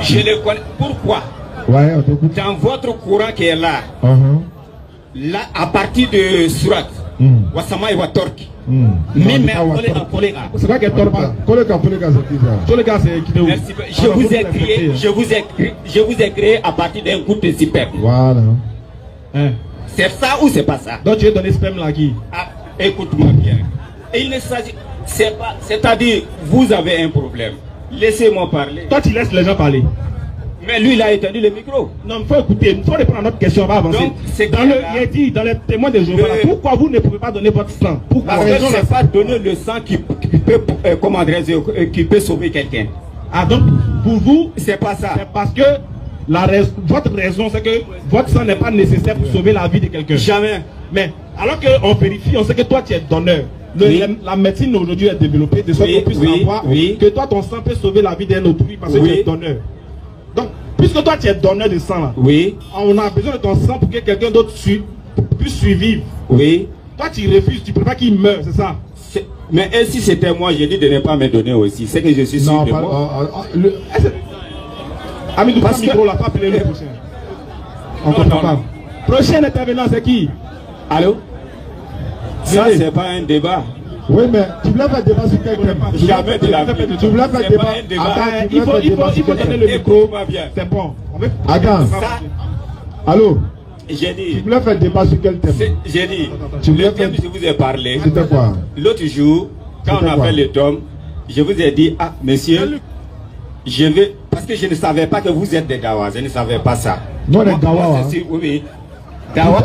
Je le connais. Pourquoi? Ouais, on t'écoute. Dans votre courant qui est là, là à partir de Surat, Wasama et Watorki. Même c'est pas qu'elle torque. Je vous ai créé à partir d'un coup de sperme. Voilà. C'est ça ou c'est pas ça? Donc tu es donné sperme là qui? Écoute-moi bien. Il ne s'agit, c'est-à-dire vous avez un problème. Laissez-moi parler. Toi tu laisses les gens parler. Mais lui il a étendu le micro. Non, il faut écouter, il faut répondre à notre question, on va avancer. Donc, il est dit dans les témoins de Jéhovah, pourquoi vous ne pouvez pas donner votre sang? Pourquoi? Parce que je ne sais pas donner le sang qui peut, qui peut sauver quelqu'un. Ah donc pour vous, c'est pas ça. C'est parce que votre raison c'est que votre sang n'est pas nécessaire pour sauver la vie de quelqu'un. Jamais. Mais alors qu'on vérifie, on sait que toi tu es donneur. La médecine aujourd'hui est développée de sorte qu'on puisse savoir que toi ton sang peut sauver la vie d'un autrui parce que tu es donneur. Donc, puisque toi tu es donneur de sang là, on a besoin de ton sang pour que quelqu'un d'autre puisse survivre. Oui. Toi tu refuses, tu préfères qu'il meure, c'est ça? Mais si c'était moi, j'ai dit de ne pas me donner aussi. C'est que je suis sûr de moi. Ami, parce que micro là, pas appeler le prochain. On comprend pas. Prochain intervenant, c'est qui? Allô? Ça, c'est pas un débat. Oui, mais tu voulais faire débat sur quel thème? Jamais de la vie. Tu voulais faire débat. Attends, il faut donner le micro. C'est bon. Attends. Allô? J'ai dit. Tu voulais faire débat sur quel thème? J'ai dit. Le thème, je vous ai parlé. C'était quoi? L'autre jour, quand on a fait le tome, je vous ai dit, ah, monsieur, je vais. Parce que je ne savais pas que vous êtes des Dawa. Je ne savais pas ça. Non, les Dawa. Oui. Dawa,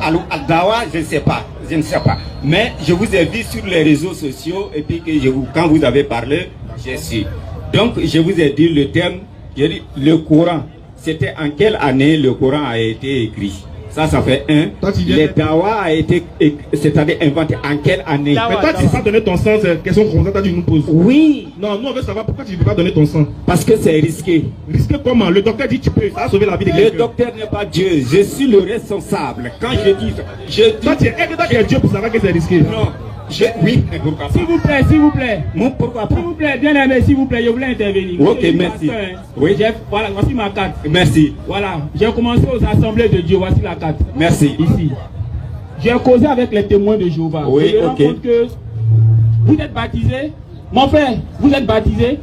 je ne sais pas. Je ne sais pas. Mais je vous ai vu sur les réseaux sociaux et puis que quand vous avez parlé, j'ai su. Donc, je vous ai dit le thème, j'ai dit le Coran. C'était en quelle année le Coran a été écrit? Ça fait un. Le Dawa a été, c'est-à-dire inventé en quelle année? Mais toi, tu ne peux pas donner ton sang, c'est une question que tu nous poses. Oui. Non, nous on veut savoir pourquoi tu ne peux pas donner ton sang. Parce que c'est risqué. Risqué comment? Le docteur dit tu peux, ça va sauver la vie de quelqu'un. Le docteur n'est pas Dieu, je suis le responsable. Quand je dis ça, toi tu es Dieu pour savoir que c'est risqué. Non. Oui, mais pourquoi pas? S'il vous plaît. Pourquoi pas? S'il vous plaît, bien aimé, s'il vous plaît, je voulais intervenir. Ok, merci. Oui. Voilà, voici ma carte. Merci. Voilà, j'ai commencé aux assemblées de Dieu, voici la carte. Merci. Ici. J'ai causé avec les témoins de Jéhovah. Oui, je me rends compte que vous êtes baptisé. Mon frère, vous êtes baptisé?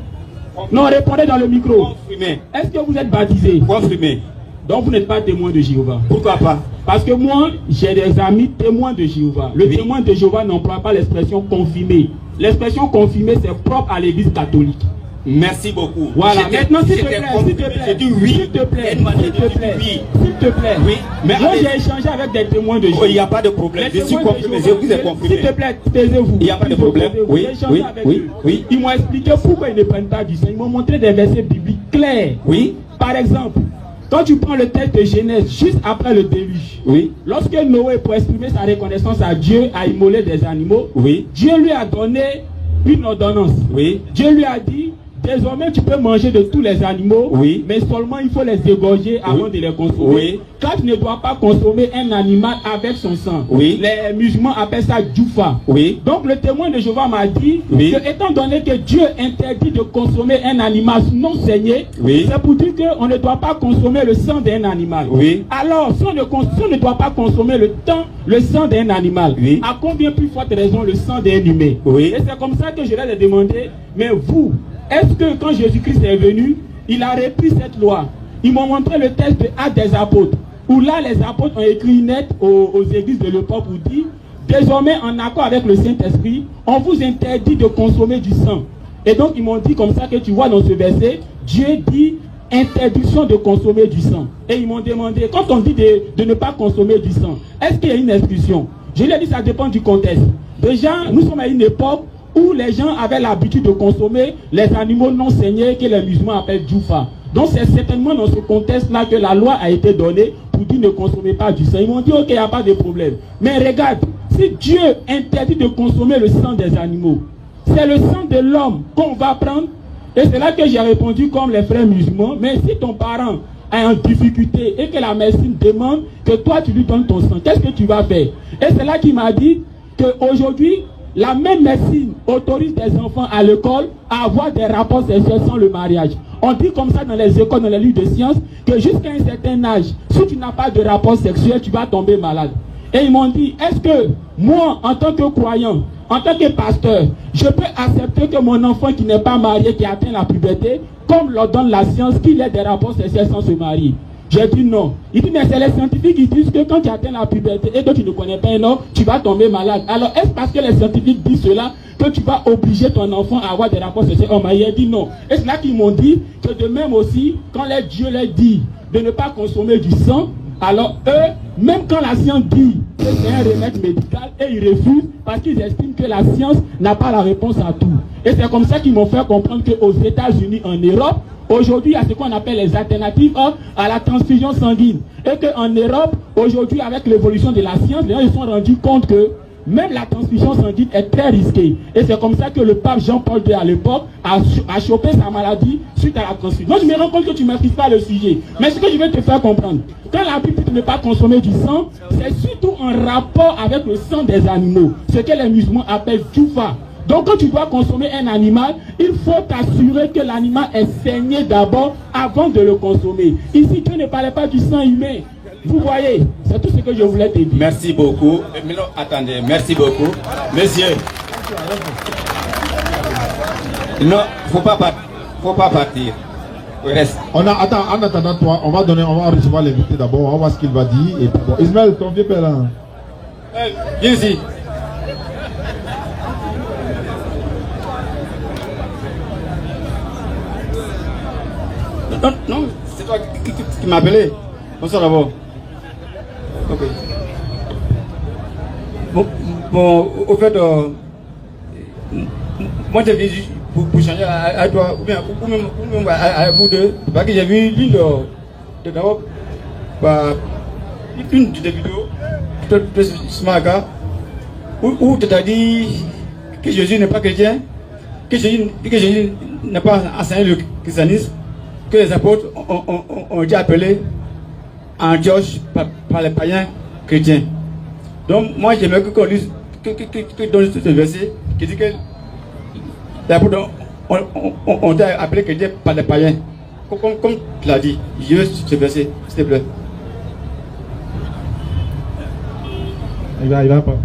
Non, répondez dans le micro. Confirmé. Est-ce que vous êtes baptisé? Confirmé. Donc vous n'êtes pas témoin de Jéhovah. Pourquoi pas? Parce que moi, j'ai des amis témoins de Jéhovah. Le témoin de Jéhovah n'emploie pas l'expression confirmé. L'expression confirmé, c'est propre à l'église catholique. Merci beaucoup. Voilà, maintenant s'il te plaît, j'ai dit oui. S'il te plaît, s'il te plaît. Oui. Mais moi j'ai échangé avec des témoins de Jéhovah. Il n'y a pas de problème. Je suis confirmé, je vous ai confirmé. S'il te plaît, taisez-vous. Il n'y a pas de problème. Oui, oui. Ils m'ont expliqué pourquoi ils ne prennent pas du sang. Ils m'ont montré des versets bibliques clairs. Oui. Par exemple, quand tu prends le texte de Genèse, juste après le déluge, oui. Lorsque Noé, pour exprimer sa reconnaissance à Dieu, a immolé des animaux, oui. Dieu lui a donné une ordonnance. Oui. Dieu lui a dit, désormais tu peux manger de tous les animaux, oui. mais seulement il faut les égorger avant de les consommer. Oui. Car tu ne dois pas consommer un animal avec son sang. Oui. Les musulmans appellent ça djoufa. Oui. Donc le témoin de Jéhovah m'a dit que étant donné que Dieu interdit de consommer un animal non saigné, c'est pour dire qu'on ne doit pas consommer le sang d'un animal. Oui. Alors si on ne doit pas consommer le sang d'un animal, à combien plus forte raison le sang d'un humain? Et c'est comme ça que je leur ai demandé, mais vous, est-ce que quand Jésus-Christ est venu, il a repris cette loi? Ils m'ont montré le texte de Actes des apôtres, où là les apôtres ont écrit net aux églises de l'Europe pour dire, désormais en accord avec le Saint-Esprit, on vous interdit de consommer du sang. Et donc ils m'ont dit comme ça que tu vois dans ce verset, Dieu dit interdiction de consommer du sang. Et ils m'ont demandé, quand on dit de ne pas consommer du sang, est-ce qu'il y a une exclusion? Je lui ai dit ça dépend du contexte. Déjà, nous sommes à une époque où les gens avaient l'habitude de consommer les animaux non saignés que les musulmans appellent djoufa. Donc c'est certainement dans ce contexte-là que la loi a été donnée pour dire ne consommez pas du sang. Ils m'ont dit ok, il n'y a pas de problème. Mais regarde, si Dieu interdit de consommer le sang des animaux, c'est le sang de l'homme qu'on va prendre. Et c'est là que j'ai répondu comme les frères musulmans, mais si ton parent est en difficulté et que la médecine demande que toi tu lui donnes ton sang, qu'est-ce que tu vas faire? Et c'est là qu'il m'a dit qu'aujourd'hui, la même médecine autorise des enfants à l'école à avoir des rapports sexuels sans le mariage. On dit comme ça dans les écoles, dans les livres de sciences, que jusqu'à un certain âge, si tu n'as pas de rapport sexuel, tu vas tomber malade. Et ils m'ont dit, est-ce que moi, en tant que croyant, en tant que pasteur, je peux accepter que mon enfant qui n'est pas marié, qui atteint la puberté, comme l'ordonne la science, qu'il ait des rapports sexuels sans se marier? J'ai dit non. Il dit, mais c'est les scientifiques qui disent que quand tu atteins la puberté et que tu ne connais pas un homme, tu vas tomber malade. Alors, est-ce parce que les scientifiques disent cela que tu vas obliger ton enfant à avoir des rapports sexuels homme? Il a dit non. Et c'est là qu'ils m'ont dit que de même aussi, quand Dieu leur dit de ne pas consommer du sang, alors eux, même quand la science dit que c'est un remède médical, et ils refusent parce qu'ils estiment que la science n'a pas la réponse à tout. Et c'est comme ça qu'ils m'ont fait comprendre qu'aux États-Unis, en Europe, aujourd'hui, il y a ce qu'on appelle les alternatives à la transfusion sanguine. Et qu'en Europe, aujourd'hui, avec l'évolution de la science, les gens se sont rendus compte que même la transfusion sanguine est très risquée. Et c'est comme ça que le pape Jean-Paul II à l'époque a chopé sa maladie suite à la transfusion. Donc je me rends compte que tu ne maîtrises pas le sujet. Mais ce que je vais te faire comprendre, quand la Bible dit de ne pas consommer du sang, c'est surtout en rapport avec le sang des animaux. Ce que les musulmans appellent djoufa. Donc quand tu dois consommer un animal, il faut t'assurer que l'animal est saigné d'abord avant de le consommer. Ici, Dieu ne parlait pas du sang humain. Vous voyez, c'est tout ce que je voulais te dire. Merci beaucoup. Mais non, attendez, merci beaucoup. Monsieur. Non, faut pas partir. Reste. Attends, en attendant toi, on va recevoir l'invité d'abord, on va voir ce qu'il va dire. Et puis, bon, Ismaël, ton vieux père là. Viens ici. Non, c'est toi qui m'as appelé. Bonsoir d'abord. Ok. Bon, au fait, moi j'ai vu pour changer à toi, ou même à vous deux, parce que j'ai vu l'une d'abord, une des vidéos de Smaga, où tu as dit que Jésus n'est pas chrétien, que Jésus n'a pas enseigné le christianisme, que les apôtres ont été appelés en Antioche par les païens chrétiens. Donc moi j'aimerais qu'on lise, que donne ce verset qui dit que les apôtres ont été appelés chrétiens par les païens. Comme tu l'as dit, je veux ce verset, s'il te plaît. Il va pas.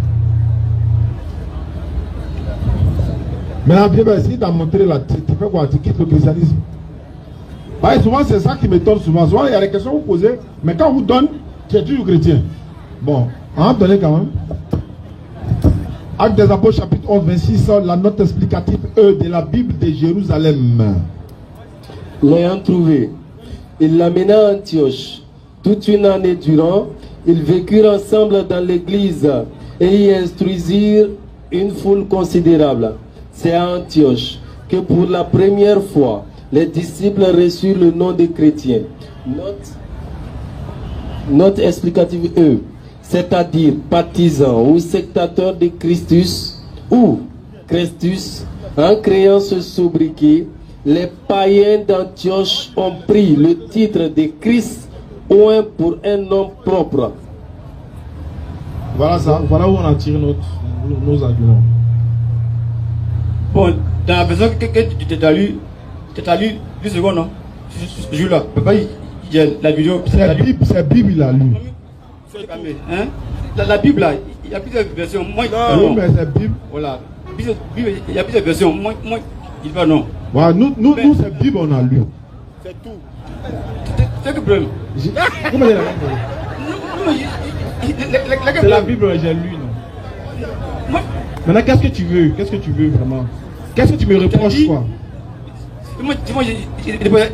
Mais si tu as montré là, tu fais quoi? Tu quittes le christianisme? Bah, souvent, c'est ça qui m'étonne souvent. Souvent, il y a des questions que vous posez, mais quand on vous donne, tu es toujours chrétien. Bon, on va donner quand même. Actes des Apôtres, chapitre 11, 26, la note explicative E de la Bible de Jérusalem. L'ayant trouvé, il l'amena à Antioche. Toute une année durant, ils vécurent ensemble dans l'église et y instruisirent une foule considérable. C'est à Antioche que pour la première fois, les disciples reçurent le nom de chrétiens. Note explicative E, c'est-à-dire partisans ou sectateurs de Christus ou Christus, en créant ce sobriquet, les païens d'Antioche ont pris le titre de Christ oint pour un nom propre. Voilà ça, voilà où on en tire nos arguments. Bon, dans la version que tu as lu 10 secondes, non? Ce jour-là, papa, il y a la vidéo. C'est la Bible, il a lu. Hein? La Bible, là, il y a plusieurs versions. Moi, non, mais c'est Bible. Voilà. Bible, il y a plusieurs versions. Moi, il va non. Voilà, nous c'est Bible, on a lu. C'est tout. C'est le problème. Comment c'est la Bible, j'ai lu, non? Maintenant, qu'est-ce que tu veux? Qu'est-ce que tu veux vraiment? Qu'est-ce que tu me reproches, quoi?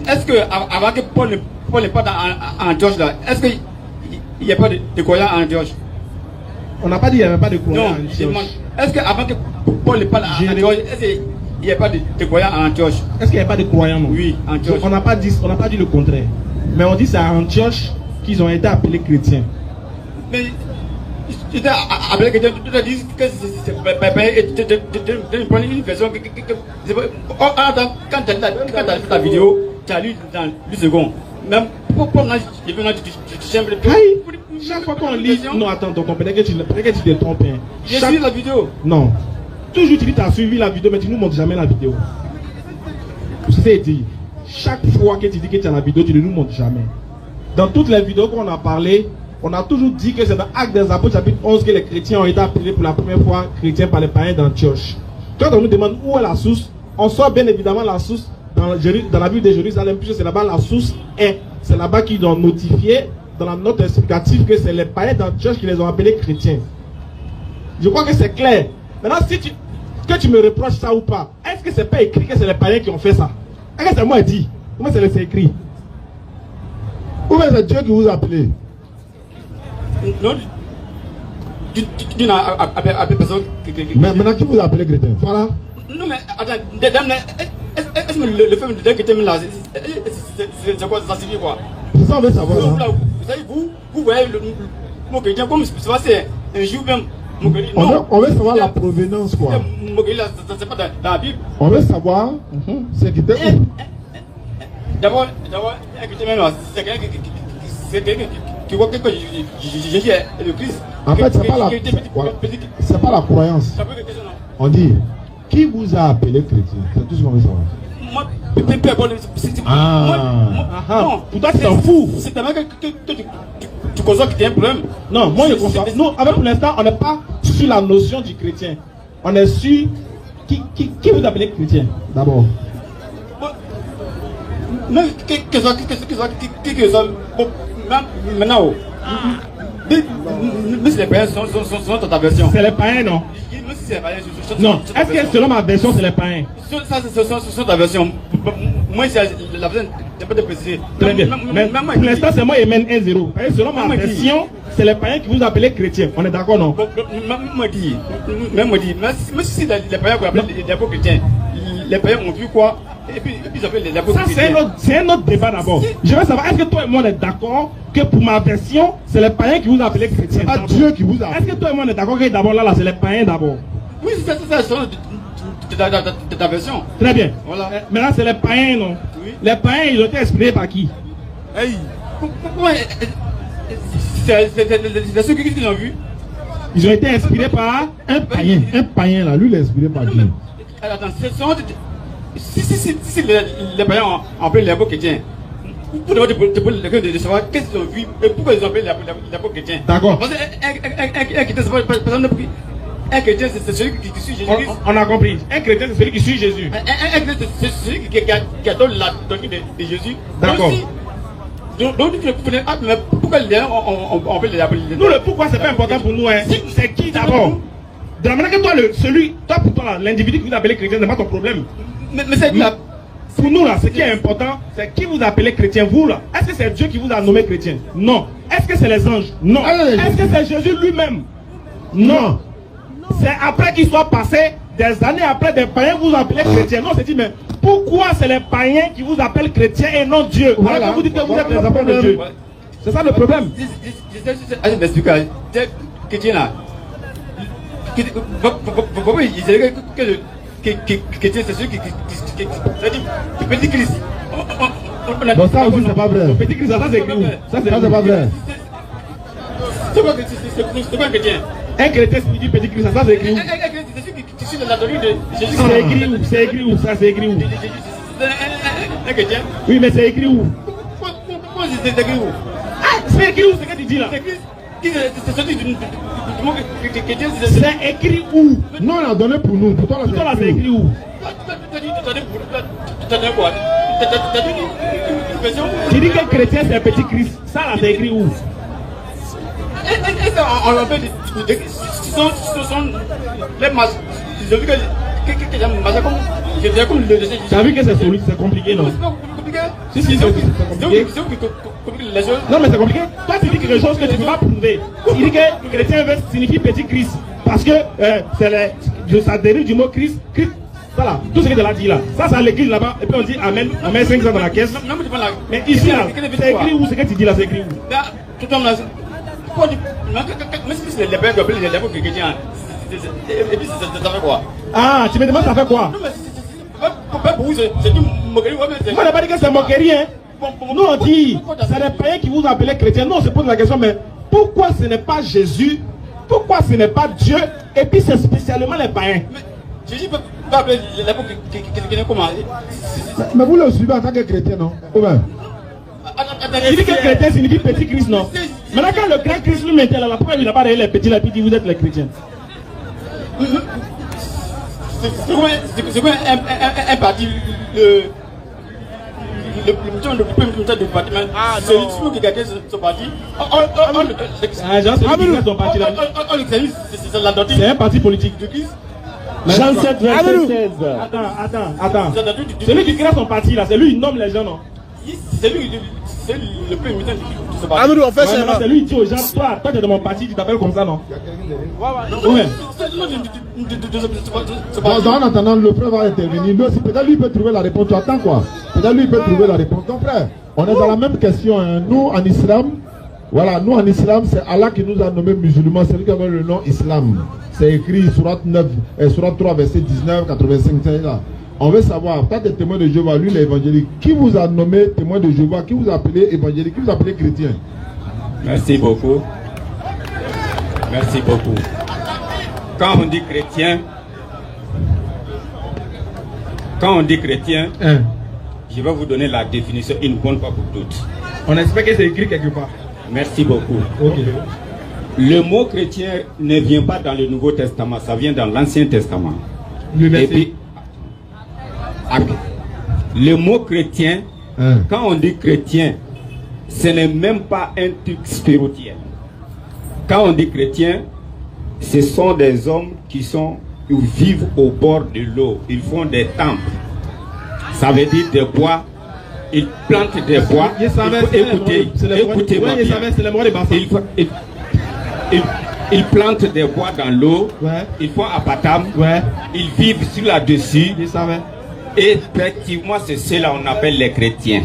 Est-ce que avant que Paul n'est pas en Antioche là, est-ce qu'il n'y a pas de croyants en Antioche? On n'a pas dit qu'il n'y avait pas de croyants en Antioche. Est-ce qu'avant que Paul n'est pas en Antioche, est-ce qu'il n'y a pas de croyants en Antioche? Est-ce qu'il n'y a pas de croyants, non? Oui, Antioche. On n'a pas dit le contraire. Mais on dit que c'est à Antioche qu'ils ont été appelés chrétiens. Mais tu t'es appelé chrétien, tu as dit que c'est une version quand tu as fait ta vidéo, tu as lu dans 8 secondes. Même pour chaque fois qu'on lit, non attends, peut-être que tu te trompes. J'ai suivi la vidéo. Non. Toujours tu dis que tu as suivi la vidéo, mais tu ne nous montres jamais la vidéo. C'est dit. Chaque fois que tu dis que tu as la vidéo, tu ne nous montres jamais. Dans toutes les vidéos qu'on a parlé, on a toujours dit que c'est dans Actes des Apôtres chapitre 11 que les chrétiens ont été appelés pour la première fois chrétiens par les païens d'Antioche. Quand on nous demande où est la source, on sort bien évidemment la source dans la Bible de Jérusalem, puisque c'est là-bas la source est. C'est là-bas qu'ils ont notifié dans la note explicative que c'est les païens d'Antioche qui les ont appelés chrétiens. Je crois que c'est clair. Maintenant, que tu me reproches ça ou pas, est-ce que c'est pas écrit que c'est les païens qui ont fait ça? Est-ce que c'est moi qui dis? Comment c'est écrit? Où est-ce Dieu qui vous a appelé? Non, tu n'as appelé personne. Mais maintenant, qui vous a appelé chrétien? Voilà. Non, mais attends, est-ce que le fait de chrétien là, c'est quoi? Ça signifie quoi? C'est ça, on veut savoir. Vous savez, vous voyez le mot chrétien comme c'est un jour même. On veut savoir la provenance, quoi. C'est pas dans la Bible. On veut savoir ce qui était où. D'abord, un chrétien même là, c'est quelqu'un qui voit que Jésus est le Christ. En fait, c'est pas la croyance. On dit, qui vous a appelé chrétien? C'est tout ce qu'on veut savoir. Moi, pour toi, tu t'en fous. C'est tellement que tu conçois qu'il y a un problème. Non, moi je conçois. Nous, pour l'instant, on n'est pas sur la notion du chrétien. On est sur qui vous appelez chrétien d'abord. Maintenant, mais c'est les païens sont ta version. C'est les païens, non? Non, est-ce que selon ma version, c'est les païens? Ça, c'est ta version. Moi, c'est la version, j'ai pas de préciser. Très bien. Mais pour l'instant, c'est moi qui mène 1-0. Selon ma version, c'est les païens qui vous appellent chrétiens. On est d'accord, non? Même si les païens qu'on appelle les apôtres chrétiens, les païens ont vu quoi? Et puis ils appellent les apôtres chrétiens. C'est un autre débat d'abord. Je veux savoir, est-ce que toi et moi on est d'accord que pour ma version, c'est les païens qui vous appellent chrétiens? C'est pas Dieu qui vous appelle. Est-ce que toi et moi on est d'accord que d'abord là, c'est les païens d'abord? Oui, c'est ça. De ta version. Très bien. Voilà. Maintenant, c'est les païens, non? Oui. Les païens, ils ont été inspirés par qui? Hey. C'est ceux qui l'ont vu. Ils ont été inspirés par un païen. Un païen, là. Lui, il est inspiré par qui? Attends, si les païens ont appelé les apôtres chrétiens, vous devez de savoir qu'est-ce qu'ils ont vu et pourquoi ils ont appelé les apôtres chrétiens. D'accord. Parce qu'un chrétien, personne ne prie. Un chrétien, c'est celui qui suit Jésus. On a compris. Un chrétien, c'est celui qui suit Jésus. Un chrétien, c'est celui qui adore la doctrine de Jésus. D'accord. Donc, mais pourquoi on peut les appeler? Nous, le pourquoi, c'est pas important pour nous. Hein. C'est qui d'abord? De la manière que toi, pour toi, l'individu que vous appelez chrétien, c'est pas ton problème. Mais c'est la... Pour nous, là, ce qui est important, c'est qui vous appelez chrétien. Vous, là, est-ce que c'est Dieu qui vous a nommé chrétien? Non. Est-ce que c'est les anges? Non. Est-ce que c'est Jésus lui-même? Non. C'est après qu'il soit passé des années après des païens vous appelez chrétien. Non, c'est dit, mais pourquoi c'est les païens qui vous appellent chrétien et non Dieu? Voilà. Alors que vous dites que vous êtes les enfants de Dieu. C'est ça le problème. Je vais m'expliquer. Chrétien là. Pourquoi il dirait que chrétien c'est celui qui petit Christ. Donc ça aussi c'est pas vrai. Petit Christ, ça c'est écrit où? Ça c'est pas vrai. C'est quoi un chrétien? Un chrétien signifie petit Christ, ça c'est écrit où? Un chrétien c'est celui qui suit la doctrine de Jésus. C'est écrit où? C'est écrit où? Ça c'est écrit où? Un chrétien? Oui, mais c'est écrit où? Pourquoi c'est écrit où? Ah, c'est écrit où ce que tu dis là? C'est celui du mot chrétien. C'est écrit où? Non, il a donné pour nous. Pour toi là c'est écrit où? Tu dis que chrétien c'est un petit Christ. Ça là c'est écrit où? On appelle ce sont les masses. J'ai vu que j'ai comme le dessin. Tu as vu que c'est compliqué, non? C'est compliqué. Si, c'est compliqué. Non, mais c'est compliqué. Toi, tu dis quelque chose que tu ne peux pas prouver. Tu dis que chrétien signifie petit Christ. Parce que ça dérive du mot Christ. Christ. Voilà, tout ce que tu as dit là. Ça, c'est à l'église là-bas. Et puis on dit Amen. On met 500 dans la caisse. Mais ici là, c'est écrit où? Ce que tu dis là, c'est écrit où? Tout le monde là. Mais si c'est les pères qui les lèvres chrétiens. Et puis ça fait quoi? Ah, tu me demandes ça fait quoi? Non, mais pour vous, c'est une moquerie. Moi, je n'ai pas dit que c'est moquerie, hein. Nous, on dit, c'est les païens qui vous appellent chrétiens. Non, on se pose la question, mais pourquoi ce n'est pas Jésus? Pourquoi ce n'est pas Dieu? Et puis c'est spécialement les païens. Mais Jésus peut pas appeler les lèvres chrétiens comment? Mais vous le suivez en tant que chrétien, non? Il dit que chrétien signifie petit Christ, non? Maintenant, quand le grand Christ lui mettait là, pourquoi il n'a pas réglé les petits là, puis il dit vous êtes les chrétiens? C'est quoi un parti, le premier ministre du parti, c'est lui qui a gagné ce parti. C'est la doctrine. C'est un parti politique. Jean 7, verset 16. Attends. Celui qui crée son parti là, c'est lui qui nomme les gens, non? C'est lui, c'est le premier ministre de ce parti. Amadou, on fait ça. C'est lui qui dit aux gens, toi tu es de mon parti, tu t'appelles comme ça, non? Ouais. En attendant, le frère va intervenir. Peut-être lui il peut trouver la réponse. Tu attends quoi? Peut-être lui il peut trouver la réponse. Donc frère, on est dans la même question. Hein. Nous en islam, voilà, nous en islam, c'est Allah qui nous a nommés musulmans. C'est lui qui avait le nom islam. C'est écrit Surat 9, Surat 3, verset 19, 85, c'est là. On veut savoir, toi, des témoins de Jéhovah, lui, l'évangélique, qui vous a nommé témoin de Jéhovah, qui vous a appelé évangélique, qui vous a appelé chrétien? Merci beaucoup. Merci beaucoup. Quand on dit chrétien, je vais vous donner la définition une bonne fois pour toutes. On espère que c'est écrit quelque part. Merci beaucoup. Okay. Le mot chrétien ne vient pas dans le Nouveau Testament, ça vient dans l'Ancien Testament. Et puis, le mot chrétien, quand on dit chrétien, ce n'est même pas un truc spirituel. Quand on dit chrétien, ce sont des hommes qui vivent au bord de l'eau. Ils font des temples. Ça veut dire des bois. Ils plantent des bois. Écoutez-moi bien. Ils plantent des bois dans l'eau. Ils font apatam. Ils vivent sur là-dessus. Et effectivement, c'est cela qu'on appelle les chrétiens.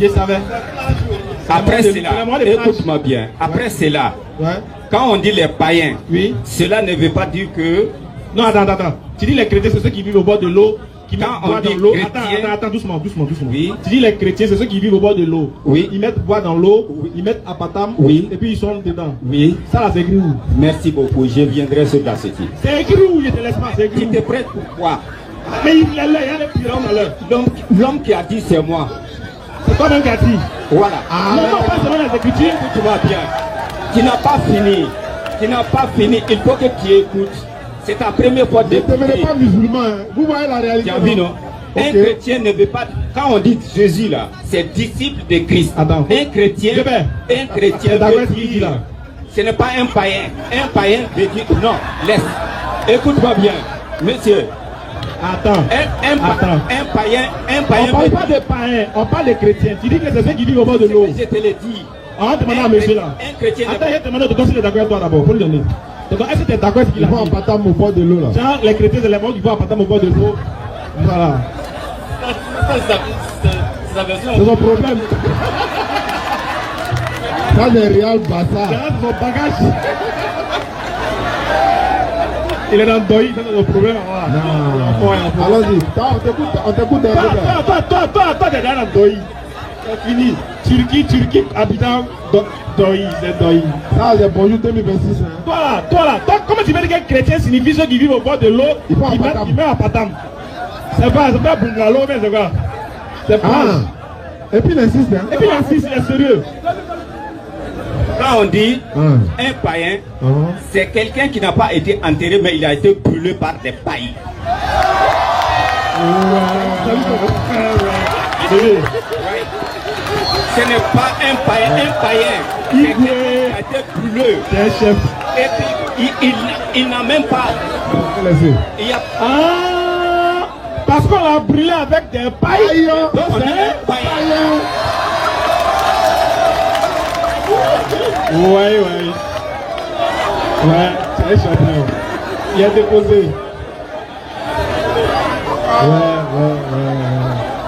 Après cela, écoute-moi bien. Après cela, quand on dit les païens, cela ne veut pas dire que... Non, attends. Tu dis les chrétiens, c'est ceux qui vivent au bord de l'eau, qui mettent bois dans l'eau. Attends, doucement. Oui. Tu dis les chrétiens, c'est ceux qui vivent au bord de l'eau. Oui. Ils mettent bois dans l'eau, ils mettent apatam, et puis ils sont dedans. Oui. Ça là, c'est écrit où? Merci beaucoup, je viendrai sur la cité. C'est écrit où? Je te laisse pas, c'est écrit où? Tu te prêtes pourquoi? Mais il y a les pyramides à l'heure. Donc, l'homme qui a dit c'est moi. C'est toi-même qui a dit. Voilà. Non, pas seulement les Écritures. Tu vas bien. Tu n'as pas fini. Il faut que tu écoutes. C'est ta première fois de... Ne devenez pas musulman, hein. Vous voyez la réalité. Tu as vu, non? Okay. Un chrétien ne veut pas... Quand on dit Jésus là, c'est disciple de Christ. Attends. Un chrétien veut dire... Ce n'est pas un païen. Un païen veut dire... Non, laisse. Écoute-moi bien, monsieur. Attends. Un païen... On parle pas de païens, on parle de chrétiens. Tu dis que c'est ceux qui vivent au bord de l'eau. Je te l'ai dit. On va demander à monsieur là. Un chrétien... Attends, je vais te demander de considérer d'accord avec toi d'abord. Faut lui donner. Donc, est-ce que tu es d'accord avec ce qu'il a dit? Il faut un patam au bord de l'eau là. Genre, les chrétiens, c'est les morts qui vont en patam au bord de l'eau. Voilà. C'est son problème. Ça, c'est réel bâtard. C'est son bagage. Il est dans le deuil, c'est son problème. Non. Allons-y. On t'écoute. Toi, t'es dans le deuil. C'est fini. Turquie, habitant deuil, c'est deuil. Ça, c'est bonjour 2026. Hein. Toi là, comment tu veux dire que chrétien signifie ceux qui vivent au bord de l'eau, qui mettent en patam? C'est pas bungalow, mais c'est quoi? C'est pas. Et puis il insiste, hein? Et puis il insiste, il est sérieux. Quand on dit un païen, c'est quelqu'un qui n'a pas été enterré, mais il a été brûlé par des païens. Ce n'est pas un païen. Il a été brûlé. C'est un chef. Et puis il n'a même pas. Il y a... parce qu'on l'a brûlé avec des païens. Donc on dit un païen. Ouais, c'est un champion. Il a déposé.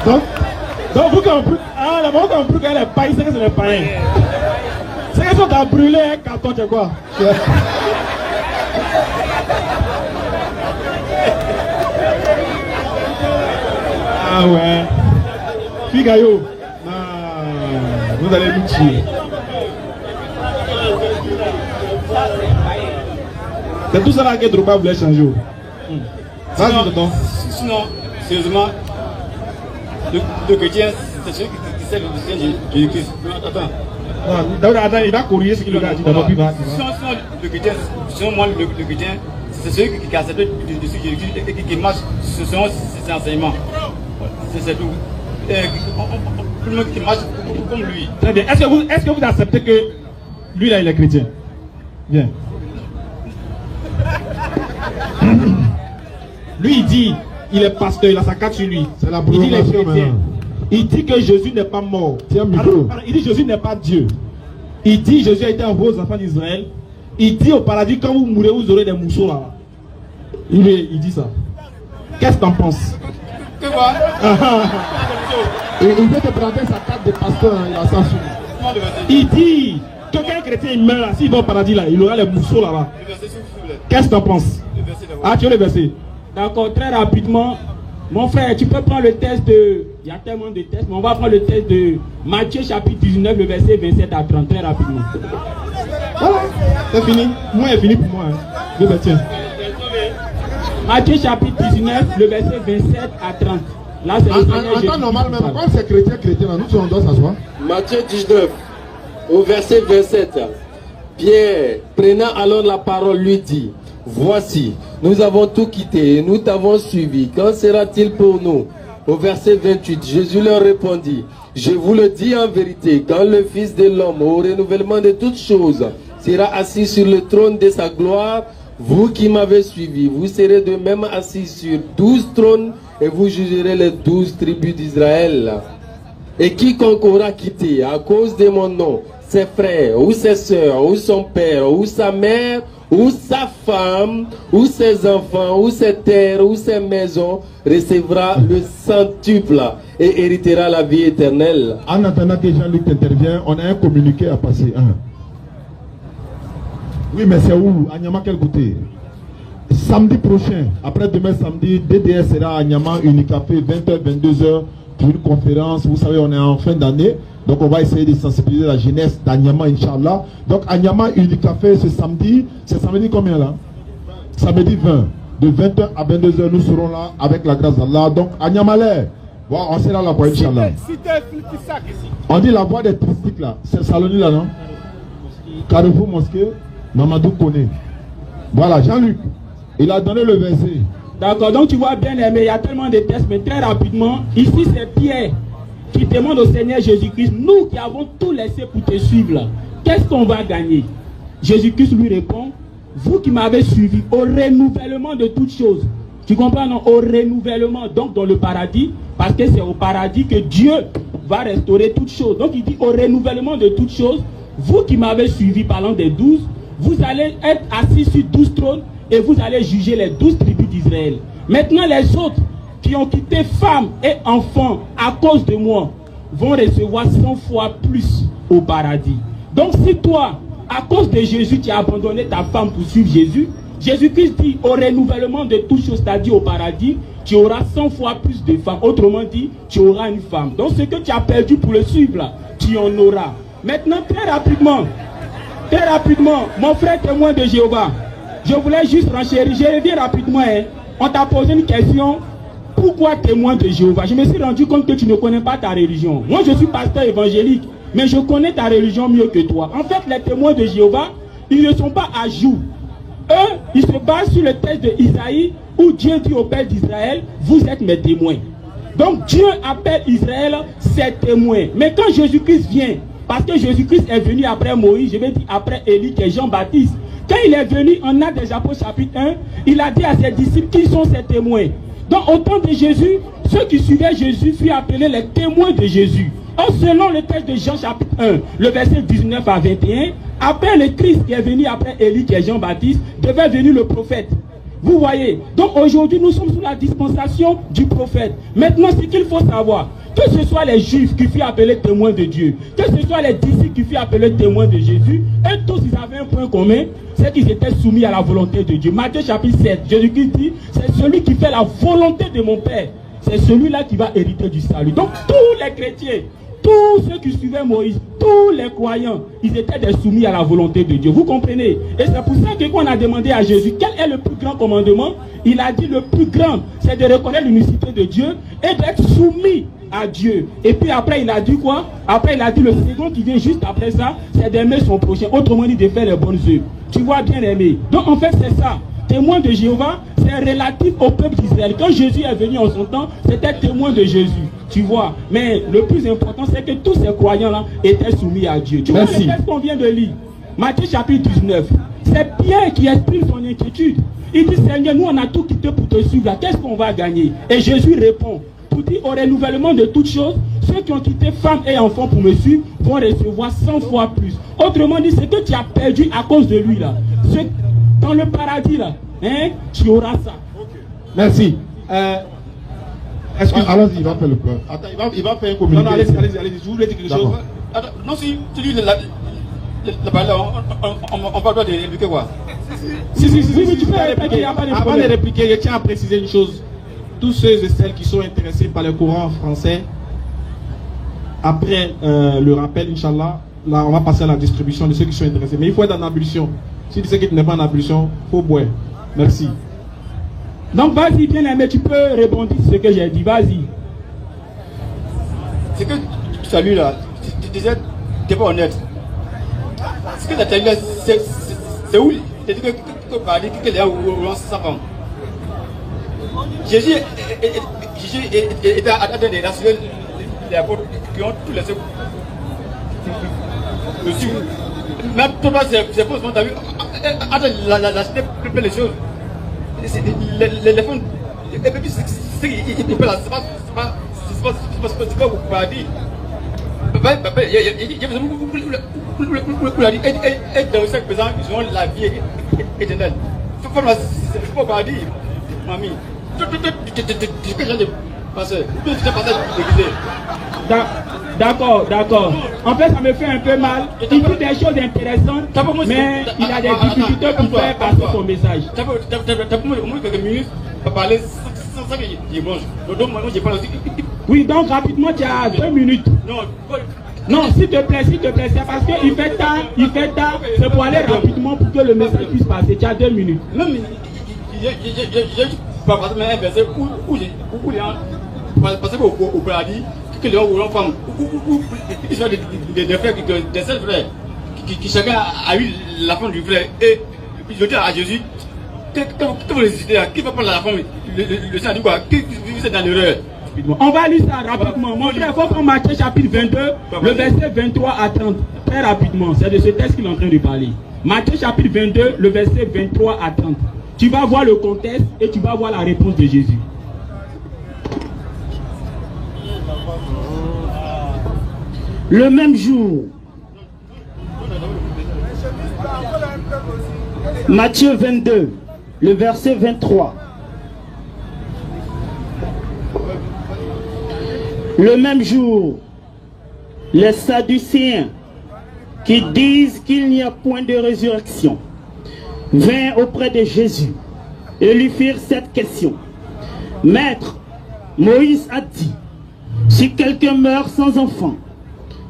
Ouais. Donc vous comprenez. La mort qu'on brûle quand les païens, c'est que c'est les païens. C'est qu'ils sont à brûler un carton, tu sais quoi? Ah ouais. Figayo. Vous allez nous tuer. C'est tout ça là que Drogba voulait changer. Sinon, sérieusement, le chrétien, c'est celui qui sait le Jésus-Christ. Attends, il va corriger ce qu'il a dit d'abord. Sinon, le chrétien, selon moi, le chrétien, c'est celui qui accepte de Jésus-Christ et qui marche selon ses enseignements. C'est tout. Tout le monde qui marche comme lui. Très bien. Est-ce que vous acceptez que lui là il est chrétien? Bien. Lui il dit, il est pasteur, il a sa carte sur lui. C'est la il dit il est chrétien. Il dit que Jésus n'est pas mort. Il dit Jésus n'est pas Dieu. Il dit Jésus a été envoyé aux enfants d'Israël. Il dit au paradis quand vous mourrez vous aurez des mousseaux là. Il dit ça. Qu'est-ce que t'en penses? Que quoi? Il veut te prendre sa carte de pasteur, il a ça sur. Il dit que quand un chrétien il meurt là, s'il va au paradis là, il aura les mousseaux là-bas. Qu'est-ce que t'en penses? Ah, tu veux le verset? D'accord, très rapidement. Mon frère, tu peux prendre le test de... Il y a tellement de tests, mais on va prendre le test de Matthieu chapitre 19, le verset 27 à 30, très rapidement. Voilà, c'est fini. Moi, c'est fini pour moi. Hein. Tiens. Matthieu chapitre 19, le verset 27 à 30. Là, c'est le Seigneur Jésus. Attends, normal, même quand c'est chrétien, nous, on doit s'asseoir. Matthieu 19, au verset 27. Pierre, prenant alors la parole, lui dit: voici, nous avons tout quitté et nous t'avons suivi. Qu'en sera-t-il pour nous? Au verset 28, Jésus leur répondit: je vous le dis en vérité, quand le Fils de l'homme, au renouvellement de toutes choses, sera assis sur le trône de sa gloire, vous qui m'avez suivi, vous serez de même assis sur 12 trônes et vous jugerez les 12 tribus d'Israël. Et quiconque aura quitté à cause de mon nom ses frères, ou ses sœurs, ou son père, ou sa mère, ou sa femme, ou ses enfants, ou ses terres, ou ses maisons, recevra le centuple et héritera la vie éternelle. En attendant que Jean-Luc intervienne, on a un communiqué à passer. Oui, mais c'est où? À Niama, quel côté? Samedi prochain, après demain samedi, DDS sera à Niama, Unicafé, 20h, 22h, pour une conférence. Vous savez, on est en fin d'année. Donc on va essayer de sensibiliser la jeunesse d'Anyama, Inch'Allah. Donc Anyama Unicafé ce samedi, c'est samedi combien là? Samedi 20. De 20h à 22h, nous serons là avec la grâce d'Allah. Donc Anyama l'air. Bon, on sera là pour Inch'Allah. On dit la voie des tristiques là. C'est Saloni là, non? Carrefour Mosquée, Mamadou Kone. Voilà, Jean-Luc. Il a donné le verset. D'accord, donc tu vois bien aimé, il y a tellement de textes, mais très rapidement, ici c'est Pierre qui demande au Seigneur Jésus-Christ, nous qui avons tout laissé pour te suivre là, qu'est-ce qu'on va gagner? Jésus-Christ lui répond, vous qui m'avez suivi au renouvellement de toutes choses. Tu comprends, non? Au renouvellement, donc dans le paradis, parce que c'est au paradis que Dieu va restaurer toutes choses. Donc il dit au renouvellement de toutes choses, vous qui m'avez suivi parlant des 12, vous allez être assis sur 12 trônes et vous allez juger les 12 tribus d'Israël. Maintenant les autres qui ont quitté femmes et enfants à cause de moi vont recevoir 100 fois plus au paradis. Donc si toi, à cause de Jésus, tu as abandonné ta femme pour suivre Jésus, Jésus-Christ dit au renouvellement de toutes choses, c'est-à-dire au paradis, tu auras 100 fois plus de femmes. Autrement dit, tu auras une femme. Donc ce que tu as perdu pour le suivre là, tu en auras. Maintenant, très rapidement, mon frère témoin de Jéhovah, je voulais juste renchérir, je reviens rapidement. Hein. On t'a posé une question, pourquoi témoin de Jéhovah? Je me suis rendu compte que tu ne connais pas ta religion. Moi je suis pasteur évangélique, mais je connais ta religion mieux que toi. En fait, les témoins de Jéhovah, ils ne sont pas à jour. Eux, ils se basent sur le texte de Isaïe où Dieu dit au peuple d'Israël, vous êtes mes témoins. Donc Dieu appelle Israël ses témoins. Mais quand Jésus-Christ vient, parce que Jésus-Christ est venu après Moïse, je vais dire après Élie qui est Jean-Baptiste. Quand il est venu en Actes des Apôtres chapitre 1, il a dit à ses disciples qui sont ses témoins. Donc au temps de Jésus, ceux qui suivaient Jésus furent appelés les témoins de Jésus. Or, selon le texte de Jean chapitre 1, le verset 19 à 21, après le Christ qui est venu après Élie qui est Jean-Baptiste, devait venir le prophète. Vous voyez, donc aujourd'hui nous sommes sous la dispensation du prophète. Maintenant, ce qu'il faut savoir, que ce soit les Juifs qui furent appelés témoins de Dieu, que ce soit les disciples qui furent appelés témoins de Jésus, et tous ils avaient un point commun, c'est qu'ils étaient soumis à la volonté de Dieu. Matthieu chapitre 7, Jésus-Christ dit, c'est celui qui fait la volonté de mon Père, c'est celui-là qui va hériter du salut. Donc tous les chrétiens, tous ceux qui suivaient Moïse, tous les croyants, ils étaient des soumis à la volonté de Dieu. Vous comprenez? Et c'est pour ça que quand on a demandé à Jésus quel est le plus grand commandement, il a dit le plus grand, c'est de reconnaître l'unicité de Dieu et d'être soumis à Dieu. Et puis après il a dit quoi? Après il a dit le second qui vient juste après ça, c'est d'aimer son prochain. Autrement dit de faire les bonnes œuvres. Tu vois, bien aimé. Donc en fait c'est ça. Témoin de Jéhovah, c'est relatif au peuple d'Israël. Quand Jésus est venu en son temps, c'était témoin de Jésus. Tu vois. Mais le plus important, c'est que tous ces croyants-là étaient soumis à Dieu. Tu vois le texte qu'on vient de lire. Matthieu chapitre 19. C'est Pierre qui exprime son inquiétude. Il dit, Seigneur, nous on a tout quitté pour te suivre. Qu'est-ce qu'on va gagner? Et Jésus répond, pour dire au renouvellement de toutes choses, ceux qui ont quitté femmes et enfants pour me suivre vont recevoir 100 fois plus. Autrement dit, c'est que tu as perdu à cause de lui là. Dans le paradis là, hein, tu auras ça. Okay. Merci. Allons-y, il va faire le plan. Attends, il va faire un communiqué. Non, allez-y, je voulais dire quelque chose. Attends, non, si tu dis la parole, on parle de répliquer quoi? Si, tu peux répliquer, il n'y a pas de problème. Avant de répliquer, je tiens à préciser une chose. Tous ceux et celles qui sont intéressés par le courant français, après le rappel, Inch'Allah, là, on va passer à la distribution de ceux qui sont intéressés. Mais il faut être en ablution. Si tu sais que tu n'es pas en ablution, il faut boire. Merci. Donc vas-y, bien aimé, tu peux répondre sur ce que j'ai dit. Vas-y. C'est que salut là, tu disais, tu n'es pas honnête. Ce que tu as dit, c'est où? Tu as dit que les gens ont sa femme. Jésus était à train de rassurer les apôtres qui ont tout laissé. Mais toi, c'est faux, tu as vu. Attends, la cité peut les choses. Les fonds. Et puis, il peut la. C'est pas vous pouvez dire. Il y a besoin de dire. Et dans chaque présent, ils ont la vie éternelle. Il ne faut pas dire, mamie. Tu es que j'ai de passer. Tu es passé de D'accord. En fait, ça me fait un peu mal. Il dit des choses intéressantes, mais il a des difficultés pour faire passer son message. Tu as au moins quelques minutes pour parler sans que je mange. Donc, moi, je parle aussi. Oui, donc rapidement, tu as 2 minutes. Non, s'il te plaît, c'est parce qu'il fait tard, c'est pour aller rapidement pour que le message puisse passer. Tu as 2 minutes. Non, mais j'ai pas passé un verset où les gens passent au paradis. Que les gens ou femmes, ou des frères, des seuls frères, qui chacun a eu la femme du frère. Et je dis à Jésus, que vous hésitez là? Qui va prendre la femme? Le sang dit quoi? Vous êtes dans l'erreur. On va lire ça rapidement. Mon frère, il faut prendre Matthieu chapitre 22, le verset 23 à 30. Très rapidement, c'est de ce texte qu'il est en train de parler. Matthieu chapitre 22, le verset 23 à 30. Tu vas voir le contexte et tu vas voir la réponse de Jésus. Le même jour, Matthieu 22, le verset 23. Le même jour, les Sadducéens qui disent qu'il n'y a point de résurrection vinrent auprès de Jésus et lui firent cette question. Maître, Moïse a dit, si quelqu'un meurt sans enfant,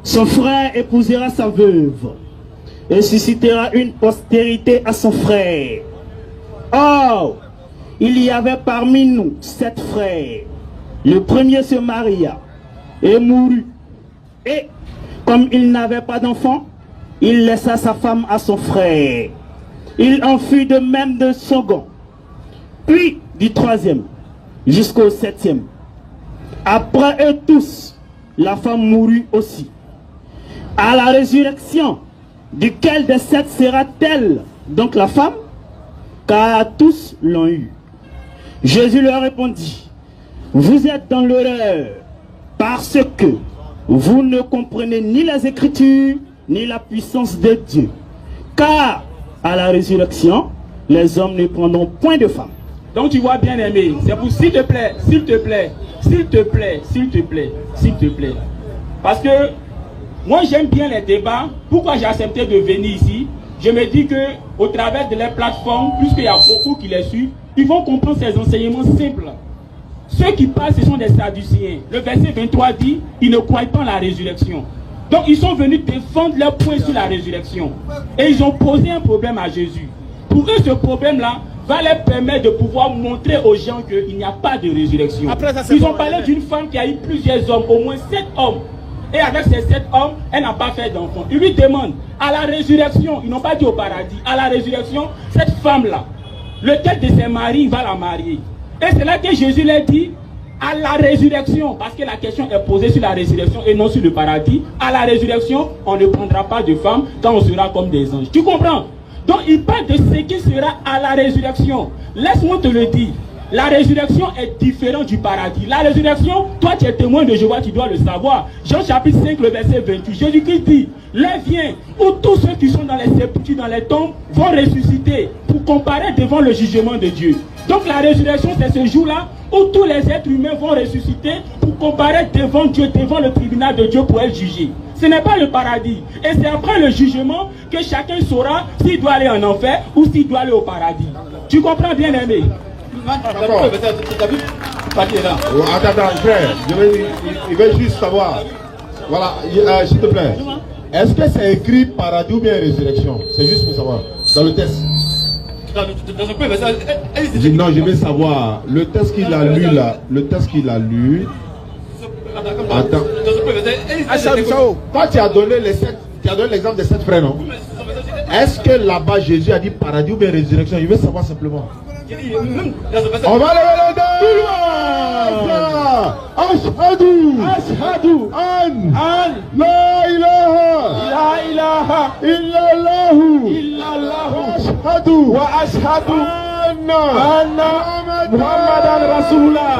son frère épousera sa veuve et suscitera une postérité à son frère. Or, il y avait parmi nous 7 frères. Le premier se maria et mourut. Et comme il n'avait pas d'enfant, il laissa sa femme à son frère. Il en fut de même de second, puis du troisième, jusqu'au 7e. Après eux tous, la femme mourut aussi. À la résurrection, duquel des 7 sera-t-elle donc la femme? Car tous l'ont eu. Jésus leur répondit, vous êtes dans l'erreur, parce que vous ne comprenez ni les Écritures, ni la puissance de Dieu. Car à la résurrection, les hommes ne prendront point de femme. Donc tu vois, bien aimé, c'est pour s'il te plaît, s'il te plaît, s'il te plaît, s'il te plaît, s'il te plaît. Parce que moi j'aime bien les débats. Pourquoi j'ai accepté de venir ici? Je me dis que au travers de les plateformes, puisqu'il y a beaucoup qui les suivent, ils vont comprendre ces enseignements simples. Ceux qui parlent, ce sont des Sadducéens. Le verset 23 dit, ils ne croient pas en la résurrection. Donc ils sont venus défendre leur point sur la résurrection. Et ils ont posé un problème à Jésus. Pour eux, ce problème-là va leur permettre de pouvoir montrer aux gens qu'il n'y a pas de résurrection. Après, ça, ils ont parlé d'une femme qui a eu plusieurs hommes, au moins 7 hommes. Et avec ces 7 hommes, elle n'a pas fait d'enfant. Ils lui demandent, à la résurrection, ils n'ont pas dit au paradis, à la résurrection, cette femme-là, lequel de ses maris va la marier? Et c'est là que Jésus leur dit, à la résurrection, parce que la question est posée sur la résurrection et non sur le paradis. À la résurrection, on ne prendra pas de femme quand on sera comme des anges. Tu comprends? Donc il parle de ce qui sera à la résurrection. Laisse-moi te le dire. La résurrection est différente du paradis. La résurrection, toi tu es témoin de Jéhovah, tu dois le savoir. Jean chapitre 5, le verset 28. Jésus-Christ dit, l'heure vient où tous ceux qui sont dans les sépultures, dans les tombes, vont ressusciter pour comparer devant le jugement de Dieu. Donc la résurrection, c'est ce jour-là où tous les êtres humains vont ressusciter pour comparer devant Dieu, devant le tribunal de Dieu pour être jugé. Ce n'est pas le paradis. Et c'est après le jugement que chacun saura s'il doit aller en enfer ou s'il doit aller au paradis. Tu comprends, bien aimé? D'accord. Attends, frère, il veut juste savoir. Voilà, s'il te plaît. Est-ce que c'est écrit paradis ou bien résurrection? C'est juste pour savoir. Dans le test. Non, je veux savoir. Le test qu'il a lu là, le test qu'il a lu. Attends. Toi, tu as donné l'exemple des 7 frères, non? Est-ce que là-bas Jésus a dit paradis ou bien résurrection? Je veux savoir simplement. On va lever les deux. Ashhadu an la ilaha illallah wa ashhadu anna Muhammadan Rasulullah.